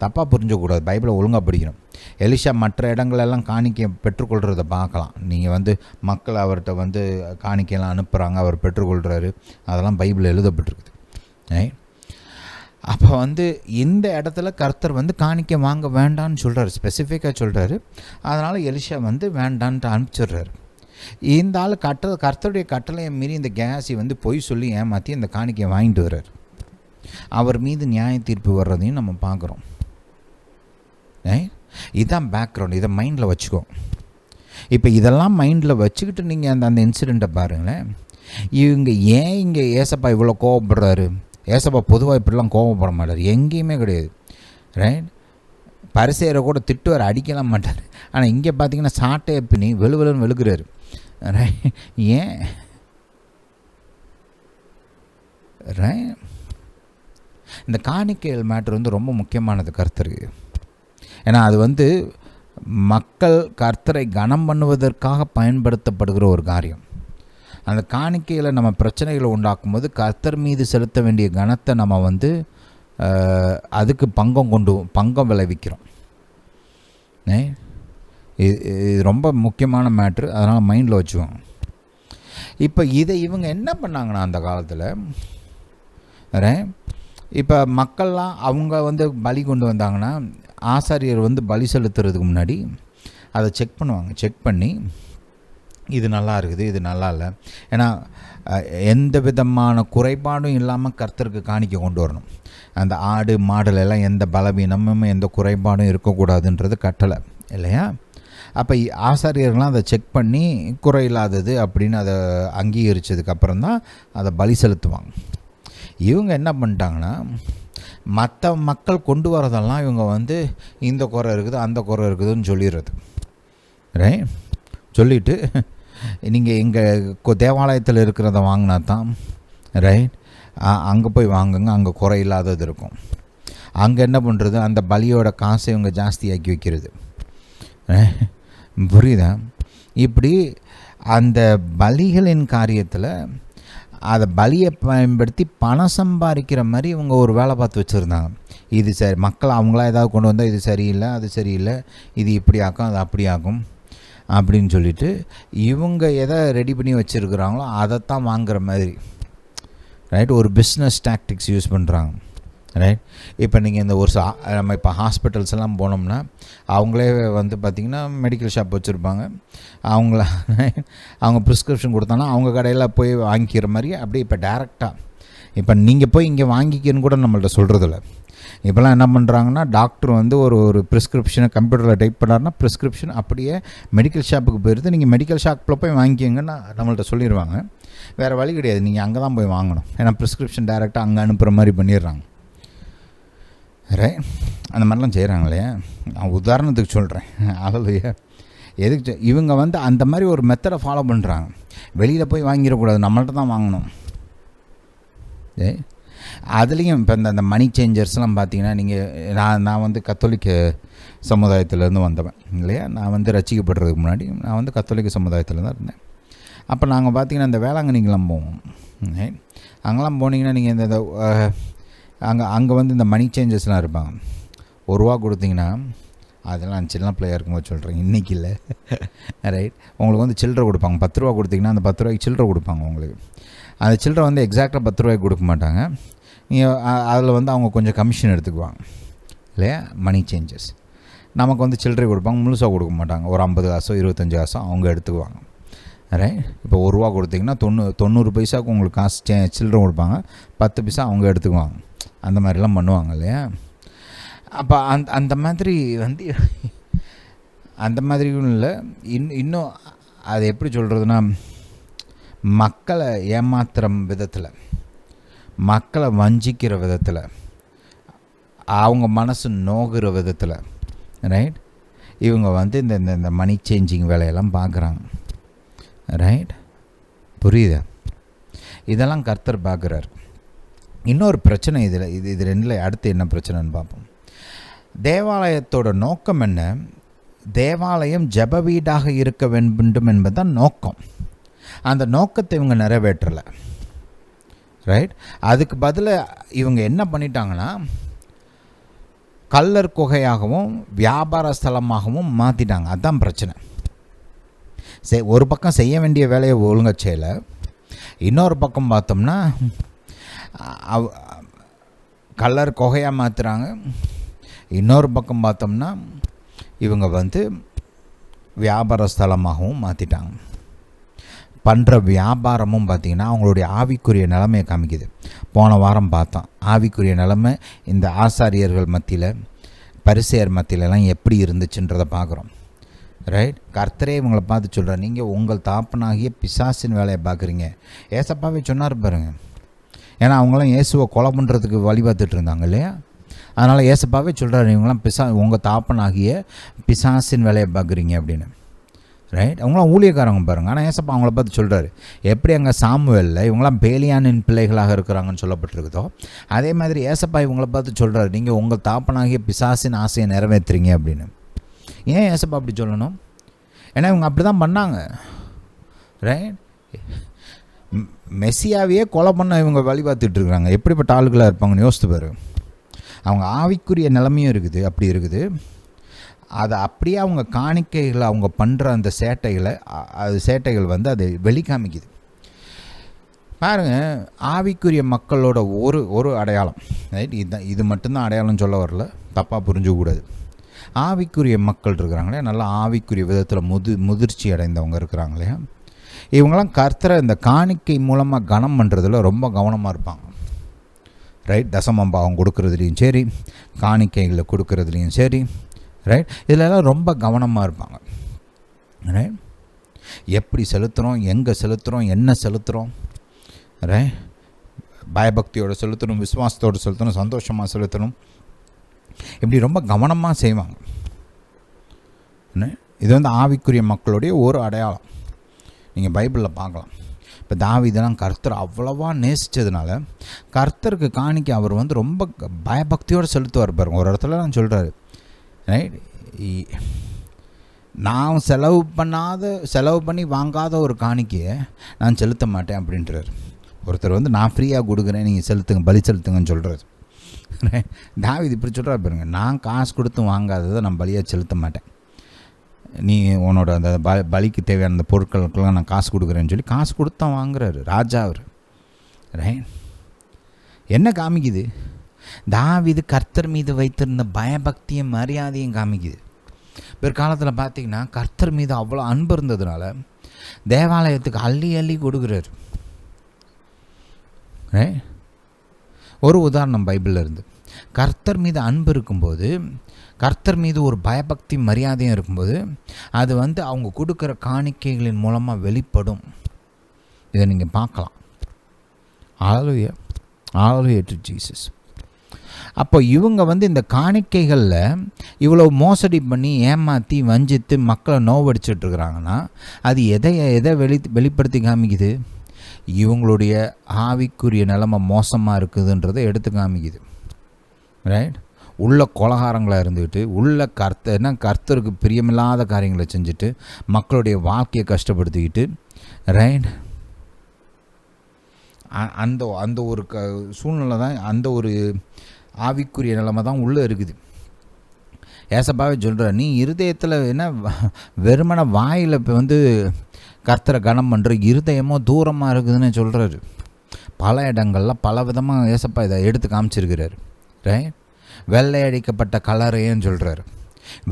தப்பாக புரிஞ்சக்கூடாது, பைபிளை ஒழுங்காக படிக்கணும். எலிஷா மற்ற இடங்களெல்லாம் காணிக்கை பெற்றுக்கொள்கிறத பார்க்கலாம். நீங்கள் மக்கள் அவர்கிட்ட காணிக்கையெல்லாம் அனுப்புகிறாங்க, அவர் பெற்றுக்கொள்கிறாரு, அதெல்லாம் பைபிளில் எழுதப்பட்டிருக்குது. அப்போ இந்த இடத்துல கர்த்தர் காணிக்கை வாங்க வேண்டான்னு சொல்கிறார், ஸ்பெசிஃபிக்காக சொல்கிறாரு. அதனால் எலிஷா வேண்டான்ட்டு அனுப்பிச்சிடுறாரு. இந்த ஆள் கர்த்தருடைய கட்டளையை மீறி இந்த கேசி பொய் சொல்லி ஏமாற்றி இந்த காணிக்கையை வாங்கிட்டு வர்றார். அவர் மீது நியாய தீர்ப்பு வர்றதையும் நம்ம பார்க்குறோம். இதுதான் பேக்ரவுண்ட், இதை மைண்டில் வச்சுக்கோ. இப்போ இதெல்லாம் மைண்டில் வச்சுக்கிட்டு நீங்கள் அந்த இன்சிடெண்ட்டை பாருங்களேன். இவங்க ஏன் இங்கே ஏசப்பா இவ்வளோ கோவப்படுறாரு? ஏசப்பா பொதுவாக இப்படிலாம் கோவப்பட மாட்டார், எங்கேயுமே கிடையாது. ரைட், பரிசேயரை கூட திட்டுவார், அடிக்கலாம் மாட்டார். ஆனால் இங்கே பார்த்தீங்கன்னா சாட்டையை பின்னி வெளுவெளுன்னு வெளுக்கிறாரு. ரைட், ஏன்? ரைட், இந்த காணிக்கைகள் மேட்ரு ரொம்ப முக்கியமானது கர்த்தருக்கு. ஏன்னா அது மக்கள் கர்த்தரை கனம் பண்ணுவதற்காக பயன்படுத்தப்படுகிற ஒரு காரியம். அந்த காணிக்கையில் நம்ம பிரச்சனைகளை உண்டாக்கும் போது கர்த்தர் மீது செலுத்த வேண்டிய கனத்தை நம்ம அதுக்கு பங்கம் விளைவிக்கிறோம். இது ரொம்ப முக்கியமான மேட்ரு, அதனால் மைண்டில் வச்சுக்கோங்க. இப்போ இதை இவங்க என்ன பண்ணாங்கன்னா அந்த காலத்தில் இப்போ மக்கள்லாம் அவங்க பலி கொண்டு வந்தாங்கன்னா ஆசாரியர் பலி செலுத்துறதுக்கு முன்னாடி அதை செக் பண்ணுவாங்க. செக் பண்ணி இது நல்லா இருக்குது, இது நல்லா இல்லை. ஏன்னா எந்த விதமான குறைபாடும் இல்லாமல் கர்த்தருக்கு காணிக்க கொண்டு வரணும். அந்த ஆடு மாடுலெல்லாம் எந்த பலவீனமும் எந்த குறைபாடும் இருக்கக்கூடாதுன்றது கட்டளை இல்லையா? அப்போ ஆசாரியர்கள்லாம் அதை செக் பண்ணி குறையில்லாதது அப்படின்னு அதை அங்கீகரித்ததுக்கப்புறம் தான் அதை பலி செலுத்துவாங்க. இவங்க என்ன பண்ணிட்டாங்கன்னா மற்ற மக்கள் கொண்டு வரதெல்லாம் இவங்க இந்த குறை இருக்குது அந்த குறை இருக்குதுன்னு சொல்லிடுறது. ரைட், சொல்லிவிட்டு நீங்கள் எங்கள் தேவாலயத்தில் இருக்கிறத வாங்கினா தான் ரைட், அங்கே போய் வாங்குங்க, அங்கே குறை இல்லாதது இருக்கும். அங்கே என்ன பண்ணுறது, அந்த பலியோட காசை இவங்க ஜாஸ்தியாக்கி வைக்கிறது. புரியுதா? இப்படி அந்த பலிகளின் காரியத்தில் அதை பலியை பயன்படுத்தி பணம் சம்பாதிக்கிற மாதிரி இவங்க ஒரு வேலை பார்த்து வச்சுருந்தாங்க. இது சரி, மக்கள் அவங்களா ஏதாவது கொண்டு வந்தால் இது சரியில்லை, அது சரியில்லை, இது இப்படி ஆக்கும், அது அப்படி ஆகும் அப்படின்னு சொல்லிட்டு இவங்க எதை ரெடி பண்ணி வச்சுருக்குறாங்களோ அதைத்தான் வாங்குகிற மாதிரி. ரைட், ஒரு பிஸ்னஸ் டாக்டிக்ஸ் யூஸ் பண்ணுறாங்க. ரைட், இப்போ நீங்கள் இந்த நம்ம இப்போ ஹாஸ்பிட்டல்ஸ் எல்லாம் போனோம்னா அவங்களே பார்த்திங்கன்னா மெடிக்கல் ஷாப் வச்சுருப்பாங்க. அவங்க ப்ரிஸ்கிரிப்ஷன் கொடுத்தாங்கன்னா அவங்க கடையில் போய் வாங்கிக்கிற மாதிரி அப்படியே இப்போ டேரெக்டாக இப்போ நீங்கள் போய் இங்கே வாங்கிக்கன்னு கூட நம்மள்ட்ட சொல்கிறதில்ல. இப்போலாம் என்ன பண்ணுறாங்கன்னா டாக்டர் ஒரு ப்ரிஸ்கிரிப்ஷனை கம்ப்யூட்டரில் டைப் பண்ணார்னா ப்ரிஸ்கிரிப்ஷன் அப்படியே மெடிக்கல் ஷாப்புக்கு போயிடுது. நீங்கள் மெடிக்கல் ஷாப்பில் போய் வாங்கிக்கிங்கன்னு நம்மள்ட்ட சொல்லிடுவாங்க. வேறு வழி கிடையாது, நீங்கள் அங்கே தான் போய் வாங்கணும். ஏன்னா ப்ரிஸ்கிரிப்ஷன் டேரெக்டாக அங்கே அனுப்புகிற மாதிரி பண்ணிடுறாங்க. ரைட், அந்த மாதிரிலாம் செய்கிறாங்க இல்லையா? நான் உதாரணத்துக்கு சொல்கிறேன். அவ்வளோயா, எதுக்கு இவங்க அந்த மாதிரி ஒரு மெத்தடை ஃபாலோ பண்ணுறாங்க. வெளியில் போய் வாங்கிடக்கூடாது, நம்மள்ட்ட தான் வாங்கணும். அதுலேயும் இப்போ இந்த மணி சேஞ்சர்ஸ்லாம் பார்த்தீங்கன்னா நீங்கள் நான் கத்தோலிக்க சமுதாயத்திலேருந்து வந்தவன் இல்லையா? நான் ரசிக்கப்படுறதுக்கு முன்னாடி நான் கத்தோலிக்க சமுதாயத்தில் தான் இருந்தேன். அப்போ நாங்கள் பார்த்தீங்கன்னா இந்த வேளாங்கண்ணிக்கெலாம் போவோம். அங்கெல்லாம் போனீங்கன்னா நீங்கள் இந்த அங்கே இந்த மணி சேஞ்சஸ்லாம் இருப்பாங்க. ₹1 கொடுத்தீங்கன்னா, அதெல்லாம் சின்ன பிள்ளையாக இருக்கும்போது சொல்கிறேன், இன்றைக்கி இல்லை. ரைட், உங்களுக்கு சில்லறை கொடுப்பாங்க. ₹10 கொடுத்தீங்கன்னா அந்த ₹10 சில்லறை கொடுப்பாங்க உங்களுக்கு. அந்த சில்லறை எக்ஸாக்டாக ₹10 கொடுக்க மாட்டாங்க. நீங்கள் அதில் அவங்க கொஞ்சம் கமிஷன் எடுத்துக்குவாங்க இல்லையா? மணி சேஞ்சஸ் நமக்கு சில்லறை கொடுப்பாங்க, முழுசாக கொடுக்க மாட்டாங்க. ஒரு 50 காசோ 25 காசோ அவங்க எடுத்துக்குவாங்க. ரைட். இப்போ ரூபா கொடுத்தீங்கன்னா 90 பைசாவுக்கு உங்களுக்கு காசு சில்லறை கொடுப்பாங்க, 10 பைசா அவங்க எடுத்துக்குவாங்க. அந்த மாதிரிலாம் பண்ணுவாங்க இல்லையா? அப்போ அந்த மாதிரி வந்து அந்த மாதிரியும் இல்லை. இன்னும் அது எப்படி சொல்கிறதுனா, மக்களை ஏமாத்துகிற விதத்தில், மக்களை வஞ்சிக்கிற விதத்தில், அவங்க மனசு நோகிற விதத்தில், ரைட், இவங்க வந்து இந்த மணி சேஞ்சிங் வேலையெல்லாம் பார்க்குறாங்க. ரைட், புரியுதா? இதெல்லாம் கர்த்தர் பார்க்குறாரு. இன்னொரு பிரச்சனை இது ரெண்டில் அடுத்து என்ன பிரச்சனைன்னு பார்ப்போம். தேவாலயத்தோட நோக்கம் என்ன? தேவாலயம் ஜெப வீடாக இருக்க வேண்டும் என்பதுதான் நோக்கம். அந்த நோக்கத்தை இவங்க நிறைவேற்றலை. ரைட். அதுக்கு பதிலாக இவங்க என்ன பண்ணிட்டாங்கன்னா, கல்லர் குகையாகவும் வியாபார ஸ்தலமாகவும் மாற்றிட்டாங்க. அதுதான் பிரச்சனை. ஒரு பக்கம் செய்ய வேண்டிய வேலையை ஒழுங்காக செய்யலை, இன்னொரு பக்கம் பார்த்தோம்னா கல்லர் குகையாக மாற்றுறாங்க. இன்னொரு பக்கம் பார்த்தோம்னா இவங்க வந்து வியாபார ஸ்தலமாகவும் மாற்றிட்டாங்க. பண்ணுற வியாபாரமும் பார்த்திங்கன்னா அவங்களுடைய ஆவிக்குரிய நிலைமையை காமிக்குது. போன வாரம் பார்த்தோம் ஆவிக்குரிய நிலைமை இந்த ஆசாரியர்கள் மத்தியில், பரிசேயர் மத்தியிலலாம் எப்படி இருந்துச்சுன்றதை பார்க்குறோம். ரைட். கர்த்தரே இவங்களை பார்த்து சொல்கிறார், நீங்கள் உங்கள் தாப்பனாகிய பிசாசின் வேலையை பார்க்குறீங்க. ஏசப்பாவே சொன்னார் பாருங்க. ஏன்னா அவங்களாம் இயேசுவை கொலை பண்ணுறதுக்கு வழி பார்த்துட்டு இருந்தாங்க இல்லையா? அதனால் ஏசப்பாவே சொல்கிறார், இவங்களாம் உங்கள் தாப்பனாகிய பிசாசின் வேலையை பார்க்குறீங்க அப்படின்னு. ரைட். அவங்களாம் ஊழியக்காரங்க பாருங்கள். ஆனால் ஏசப்பா அவங்கள பார்த்து சொல்கிறாரு, எப்படி அங்கே சாமுவேலில் இவங்களாம் பேலியானின் பிள்ளைகளாக இருக்கிறாங்கன்னு சொல்லப்பட்டிருக்குதோ, அதே மாதிரி ஏசப்பா இவங்களை பார்த்து சொல்கிறாரு, நீங்கள் உங்கள் தாப்பனாகிய பிசாசின் ஆசையை நிறைவேற்றுறீங்க அப்படின்னு. ஏன் ஏசப்பா அப்படி சொல்லணும்? ஏன்னா இவங்க அப்படி தான் பண்ணாங்க. ரைட். மெஸ்ஸியாவையே கொலை பண்ண இவங்க வழி பார்த்துட்ருக்குறாங்க. எப்படிப்பட்ட ஆளுகளாக இருப்பாங்கன்னு யோசித்து பாரு. அவங்க ஆவிக்குரிய நிலைமையும் இருக்குது, அப்படி இருக்குது. அதை அப்படியே அவங்க காணிக்கைகளை அவங்க பண்ணுற அந்த சேட்டைகள் வந்து அது வெளிக்காமிக்குது பாருங்கள். ஆவிக்குரிய மக்களோட ஒரு அடையாளம், ரைட், இது மட்டும்தான் அடையாளம் சொல்ல வரல, தப்பாக புரிஞ்சக்கூடாது. ஆவிக்குரிய மக்கள் இருக்கிறாங்களே, நல்லா ஆவிக்குரிய விதத்தில் முதிர்ச்சி அடைந்தவங்க இருக்கிறாங்களே, இவங்களாம் கர்த்தரை இந்த காணிக்கை மூலமாக கனம் பண்ணுறதுல ரொம்ப கவனமாக இருப்பாங்க. ரைட். தசமபாவம் கொடுக்கறதுலையும் சரி, காணிக்கைகளை கொடுக்கறதுலையும் சரி, ரைட், இதிலெல்லாம் ரொம்ப கவனமாக இருப்பாங்க. ரைட். எப்படி செலுத்துகிறோம், எங்கே செலுத்துகிறோம், என்ன செலுத்துகிறோம், ரைட், பயபக்தியோடு செலுத்தணும், விசுவாசத்தோடு செலுத்தணும், சந்தோஷமாக செலுத்தணும், இப்படி ரொம்ப கவனமாக செய்வாங்க. இது வந்து ஆவிக்குரிய மக்களுடைய ஒரு அடையாளம். நீங்கள் பைபிளில் பார்க்கலாம். இப்போ தாவீதெல்லாம் கர்த்தர் அவ்வளவா நேசித்ததுனால கர்த்தருக்கு காணிக்க அவர் வந்து ரொம்ப பயபக்தியோடு செலுத்துவார் பாருங்க. ஒரு இடத்துல நான் சொல்கிறாரு, ரைட், நான் செலவு பண்ணி வாங்காத ஒரு காணிக்கையை நான் செலுத்த மாட்டேன் அப்படின்றார். ஒருத்தர் வந்து நான் ஃப்ரீயாக கொடுக்குறேன், நீங்கள் செலுத்துங்க, பலி செலுத்துங்கன்னு சொல்கிறார். தாவீது இப்படி சொல்கிறார் பாருங்க, நான் காசு கொடுத்து வாங்காததை நான் பலியாக செலுத்த மாட்டேன், நீ உன்னோட அந்த பலிக்கு தேவையான அந்த பொருட்களுக்கெல்லாம் நான் காசு கொடுக்குறேன்னு சொல்லி காசு கொடுத்தா வாங்குறாரு ராஜா அவர். ரைட். என்ன காமிக்குது? தாவீது கர்த்தர் மீது வைத்திருந்த பயபக்தியும் மரியாதையும் காமிக்குது. பிற்காலத்தில் பார்த்திங்கன்னா கர்த்தர் மீது அவ்வளோ அன்பு இருந்ததுனால தேவாலயத்துக்கு அள்ளி அள்ளி கொடுக்குறாரு. ஒரு உதாரணம் பைபிளில் இருந்து, கர்த்தர் மீது அன்பு இருக்கும்போது, கர்த்தர் மீது ஒரு பயபக்தி மரியாதையும் இருக்கும்போது அது வந்து அவங்க கொடுக்குற காணிக்கைகளின் மூலமாக வெளிப்படும். இதை நீங்கள் பார்க்கலாம். ஹல்லேலூயா, ஹல்லேலூயா டு ஜீசஸ். அப்போ இவங்க வந்து இந்த காணிக்கைகளில் இவ்வளோ மோசடி பண்ணி ஏமாற்றி வஞ்சித்து மக்களை நோவடிச்சிட்ருக்குறாங்கன்னா அது எதை வெளிப்படுத்தி காமிக்குது? இவங்களுடைய ஆவிக்குரிய நிலைமை மோசமாக இருக்குதுன்றதை எடுத்து காமிக்குது. ரைட். உள்ள கொலகாரங்களாக இருந்துக்கிட்டு, உள்ள கர்த்தருக்கு பிரியமில்லாத காரியங்களை செஞ்சுட்டு மக்களுடைய வாழ்க்கையை கஷ்டப்படுத்திக்கிட்டு, ரைட், அந்த ஒரு சூழ்நிலை தான், அந்த ஒரு ஆவிக்குரிய நிலைமை தான் உள்ளே இருக்குது. ஏசப்பாவே சொல்கிற, நீ இருதயத்தில் என்ன வெறுமன வாயில் இப்போ வந்து கர்த்தரை கனம் பண்ணுற, இருதயமோ தூரமாக இருக்குதுன்னு சொல்கிறாரு. பல இடங்களில் பல விதமாக ஏசப்பா இதை எடுத்து காமிச்சிருக்கிறாரு. ரைட். வெள்ளையடிக்கப்பட்ட கல்லறைன்னு சொல்கிறாரு.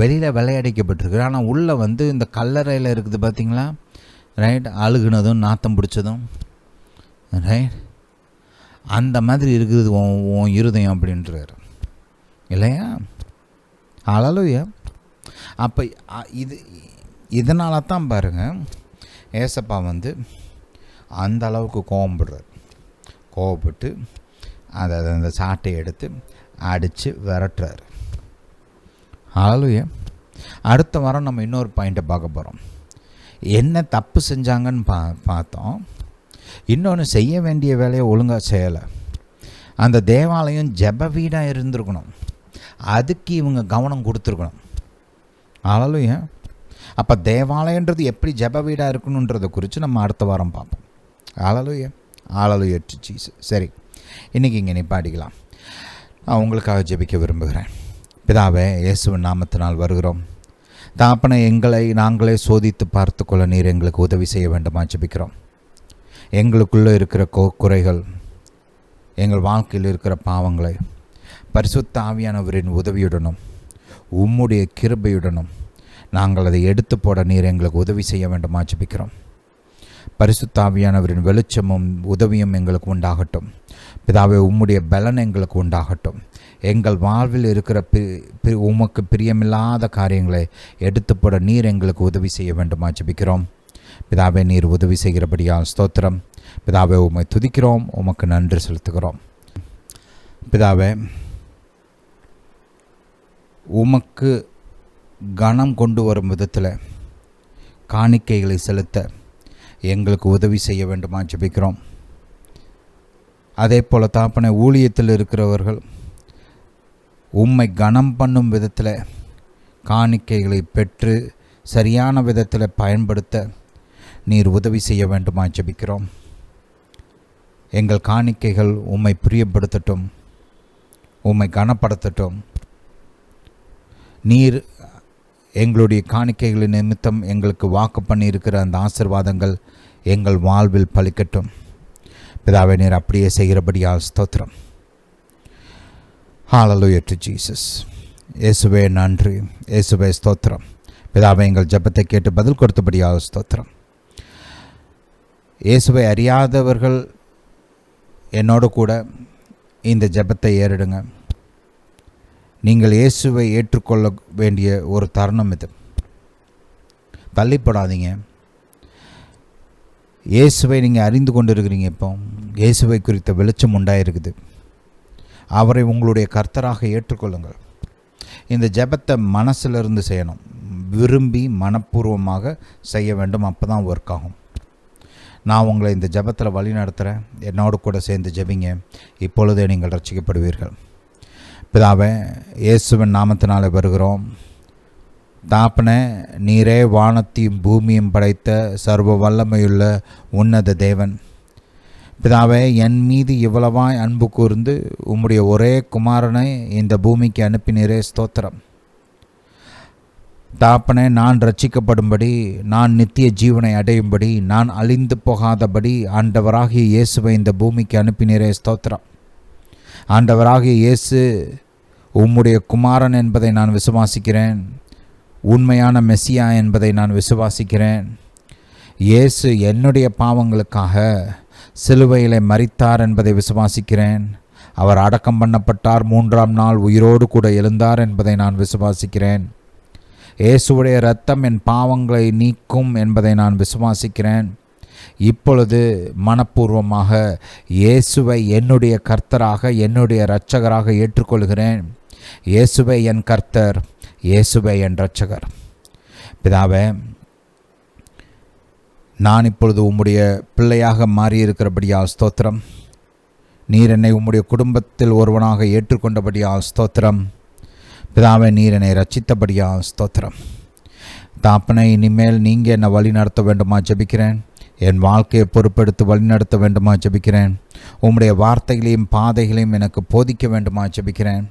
வெளியில் வெள்ளையடிக்கப்பட்டிருக்கு, ஆனால் உள்ளே வந்து இந்த கல்லறையில் இருக்குது பார்த்தீங்களா, ரைட், அழுகுனதும் நாத்தம் பிடிச்சதும், ரைட், அந்த மாதிரி இருக்குது உன் இருதயம் அப்படின்றார் இல்லையா? ஹல்லேலூயா. அப்போ இதனால தான் பாருங்கள், ஏசப்பா அந்த அளவுக்கு கோவப்பட்டு அந்த சாட்டையை எடுத்து அடித்து விரட்டுறாரு. ஹல்லேலூயா. அடுத்த வாரம் நம்ம இன்னொரு பாயிண்ட்டை பார்க்க போகிறோம். என்ன தப்பு செஞ்சாங்கன்னு பார்த்தோம். இன்னொன்று, செய்ய வேண்டிய வேலையை ஒழுங்காக செய்யலை. அந்த தேவாலயம் ஜெப வீடாக இருந்திருக்கணும், அதுக்கு இவங்க கவனம் கொடுத்துருக்கணும். ஹல்லேலூயா. அப்போ தேவாலயன்றது எப்படி ஜெப வீடாக இருக்கணுன்றதை குறித்து நம்ம அடுத்த வாரம் பார்ப்போம். ஹல்லேலூயா. Hallelujah to Jesus. சரி, இன்றைக்கி இங்கே நிப்பாட்டிக்கலாம். நான் உங்களுக்காக ஜெபிக்க விரும்புகிறேன். பிதாவே, இயேசுவின் நாமத்தினால் வருகிறோம். தாப்பனை, எங்களை நாங்களே சோதித்து பார்த்து கொள்ள நீர் எங்களுக்கு உதவி செய்ய வேண்டுமா ஜெபிக்கிறோம். எங்களுக்குள்ளே இருக்கிற குறைகள், எங்கள் வாழ்க்கையில் இருக்கிற பாவங்களை பரிசுத்த ஆவியானவரின் உதவியுடனும் உம்முடைய கிருபையுடனும் நாங்கள் அதை எடுத்து போட நீர் எங்களுக்கு உதவி செய்ய வேண்டுமா ஜெபிக்கிறோம். பரிசுத்த ஆவியானவரின் வெளிச்சமும் உதவியும் எங்களுக்கு உண்டாகட்டும். பிதாவே, உம்முடைய பலன் எங்களுக்கு உண்டாகட்டும். எங்கள் வாழ்வில் இருக்கிற உமக்கு பிரியமில்லாத காரியங்களை எடுத்து போட நீர் எங்களுக்கு உதவி செய்ய வேண்டுமா ஜெபிக்கிறோம். பிதாவே, நீர் உதவி செய்கிறபடியால் ஸ்தோத்திரம். பிதாவே, உம்மை துதிக்கிறோம், உமக்கு நன்றி செலுத்துகிறோம். பிதாவே, உமக்கு கனம் கொண்டு வரும் விதத்தில் காணிக்கைகளை செலுத்த எங்களுக்கு உதவி செய்ய வேண்டுமா ஜெபிக்கிறோம். அதே போல் தாப்பனை, ஊழியத்தில் இருக்கிறவர்கள் உம்மை கனம் பண்ணும் விதத்தில் காணிக்கைகளை பெற்று சரியான விதத்தில் பயன்படுத்த நீர் உதவி செய்ய வேண்டுமா ஜெபிக்கிறோம். எங்கள் காணிக்கைகள் உம்மை பிரியப்படுத்தட்டும், உம்மை கனப்படுத்தட்டும். நீர் எங்களுடைய காணிக்கைகளின் நிமித்தம் எங்களுக்கு வாக்கு பண்ணியிருக்கிற அந்த ஆசீர்வாதங்கள் எங்கள் வாழ்வில் பலிக்கட்டும். பிதாவே, நீர் அப்படியே செய்கிறபடியால் ஸ்தோத்திரம். ஹல்லேலூயா டு ஜீசஸ். இயேசுவே நன்றி, இயேசுவே ஸ்தோத்திரம். பிதாவே, எங்கள் ஜெபத்தை கேட்டு பதில் கொடுத்தபடியால் ஸ்தோத்திரம். இயேசுவை அறியாதவர்கள் என்னோடு கூட இந்த ஜெபத்தை ஏறிடுங்க. நீங்கள் இயேசுவை ஏற்றுக்கொள்ள வேண்டிய ஒரு தருணம் இது. தள்ளிப்படாதீங்க. இயேசுவை நீங்கள் அறிந்து கொண்டு இருக்கிறீங்க. இப்போ இயேசுவை குறித்த வெளிச்சம் உண்டாயிருக்குது. அவரை உங்களுடைய கர்த்தராக ஏற்றுக்கொள்ளுங்கள். இந்த ஜெபத்தை மனசிலிருந்து செய்யணும், விரும்பி மனப்பூர்வமாக செய்ய வேண்டும். அப்போ தான் ஒர்க் ஆகும். நான் உங்களை இந்த ஜெபத்தில் வழி நடத்துகிறேன். என்னோடு கூட சேர்ந்து ஜெபிங்க. இப்பொழுதே நீங்கள் ரட்சிக்கப்படுவீர்கள். பிதாவே, இயேசுவின் நாமத்தினாலே வருகிறோம். தாப்பனே, நீரே வானத்தையும் பூமியும் படைத்த சர்வ வல்லமையுள்ள உன்னத தேவன். பிதாவே, என் மீது இவ்வளவாய் அன்பு கூர்ந்து உம்முடைய ஒரே குமாரனை இந்த பூமிக்கு அனுப்பினீரே, ஸ்தோத்திரம். தாப்பனே, நான் ரட்சிக்கப்படும்படி, நான் நித்திய ஜீவனை அடையும்படி, நான் அழிந்து போகாதபடி ஆண்டவராகிய இயேசுவை இந்த பூமிக்கு அனுப்பினீரே, ஸ்தோத்திரம். ஆண்டவராகிய இயேசு உம்முடைய குமாரன் என்பதை நான் விசுவாசிக்கிறேன். உண்மையான மெசியா என்பதை நான் விசுவாசிக்கிறேன். இயேசு என்னுடைய பாவங்களுக்காக சிலுவையிலே மரித்தார் என்பதை விசுவாசிக்கிறேன். அவர் அடக்கம் பண்ணப்பட்டார், 3ஆம் நாள் உயிரோடு கூட எழுந்தார் என்பதை நான் விசுவாசிக்கிறேன். இயேசுவுடைய இரத்தம் என் பாவங்களை நீக்கும் என்பதை நான் விசுவாசிக்கிறேன். இப்பொழுது மனப்பூர்வமாக இயேசுவை என்னுடைய கர்த்தராக, என்னுடைய இரட்சகராக ஏற்றுக்கொள்கிறேன். இயேசுவை என் கர்த்தர், இயேசுவை என் இரட்சகர். பிதாவே, நான் இப்பொழுது உம்முடைய பிள்ளையாக மாறியிருக்கிறபடியால் ஸ்தோத்திரம். நீர் என்னை உம்முடைய குடும்பத்தில் ஒருவனாக ஏற்றுக்கொண்டபடியால் ஸ்தோத்திரம். பிதாவே, நீர் என்னை ரட்சித்தபடியால் ஸ்தோத்திரம். தாப்பனை, இனிமேல் நீங்கள் என்னை வழி நடத்த வேண்டுமா ஜெபிக்கிறேன். என் வாழ்க்கையை பொறுப்பெடுத்து வழிநடத்த வேண்டுமா ஜெபிக்கிறேன். உம்முடைய வார்த்தைகளையும் பாதைகளையும் எனக்கு போதிக்க வேண்டுமா ஜெபிக்கிறேன்.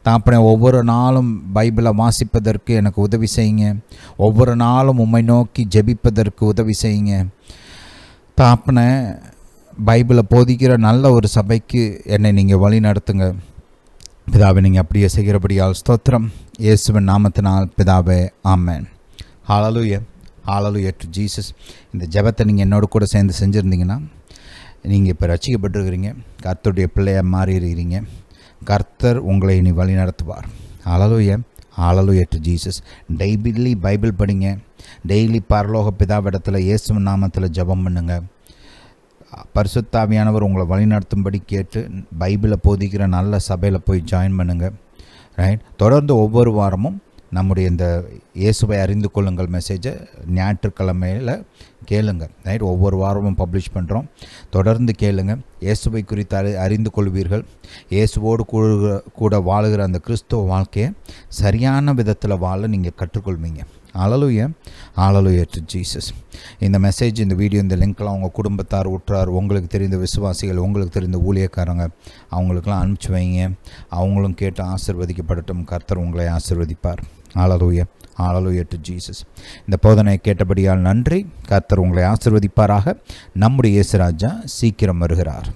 தாப்பனை, ஒவ்வொரு நாளும் பைபிளை வாசிப்பதற்கு எனக்கு உதவி செய்யுங்க. ஒவ்வொரு நாளும் உம்மை நோக்கி ஜெபிப்பதற்கு உதவி செய்யுங்க. தாப்பனை, பைபிளை போதிக்கிற நல்ல ஒரு சபைக்கு என்னை நீங்கள் வழி நடத்துங்க. பிதாவை, நீங்கள் அப்படியே செய்கிறபடியால் ஸ்தோத்திரம். இயேசுவின் நாமத்தினால் பிதாவே, ஆமென். ஹல்லேலூயா, ஹல்லேலூயா டு ஜீசஸ். இந்த ஜெபத்தை நீங்கள் என்னோட கூட சேர்ந்து செஞ்சுருந்தீங்கன்னா நீங்கள் இப்போ ரட்சிக்கப்பட்டிருக்கிறீங்க, கர்த்தருடைய பிள்ளையாக மாறி இருக்கிறீங்க. கர்த்தர் உங்களை இனி வழி நடத்துவார். Hallelujah, hallelujah to Jesus. Daily Bible படிங்க. டெய்லி பரலோக பிதாவிடத்தில் இயேசு நாமத்தில் ஜெபம் பண்ணுங்க. பரிசுத்த ஆவியானவர் உங்களை வழிநடத்தும்படி கேட்டு பைபிளை போதிக்கிற நல்ல சபையில் போய் ஜாயின் பண்ணுங்கள். ரைட். தொடர்ந்து ஒவ்வொரு வாரமும் நம்முடைய இந்த இயேசுவை அறிந்து கொள்ளுங்கள் மெசேஜை ஞாயிற்றுக்கிழமையில் கேளுங்க. ரைட். ஒவ்வொரு வாரமும் பப்ளிஷ் பண்ணுறோம். தொடர்ந்து கேளுங்க. இயேசுவை குறித்து அறிந்து கொள்வீர்கள். இயேசுவோடு கூட வாழுகிற அந்த கிறிஸ்துவ வாழ்க்கையை சரியான விதத்தில் வாழ நீங்கள் கற்றுக்கொள்வீங்க. ஹல்லேலூயா, ஹல்லேலூயா டு ஜீசஸ். இந்த மெசேஜ், இந்த வீடியோ, இந்த லிங்க்லாம் உங்கள் குடும்பத்தார், உற்றார், உங்களுக்கு தெரிந்த விசுவாசிகள், உங்களுக்கு தெரிந்த ஊழியக்காரங்க, அவங்களுக்கெல்லாம் அனுப்பிச்சி வைங்க. அவங்களும் கேட்டு ஆசீர்வதிக்கப்படட்டும். கர்த்தர் உங்களை ஆசீர்வதிப்பார். ஹல்லேலூயா, ஹல்லேலூயா டு ஜீசஸ். இந்த போதனையை கேட்டபடியால் நன்றி. கர்த்தர் உங்களை ஆசீர்வதிப்பாராக. நம்முடைய இயேசு ராஜா சீக்கிரம் வருகிறார்.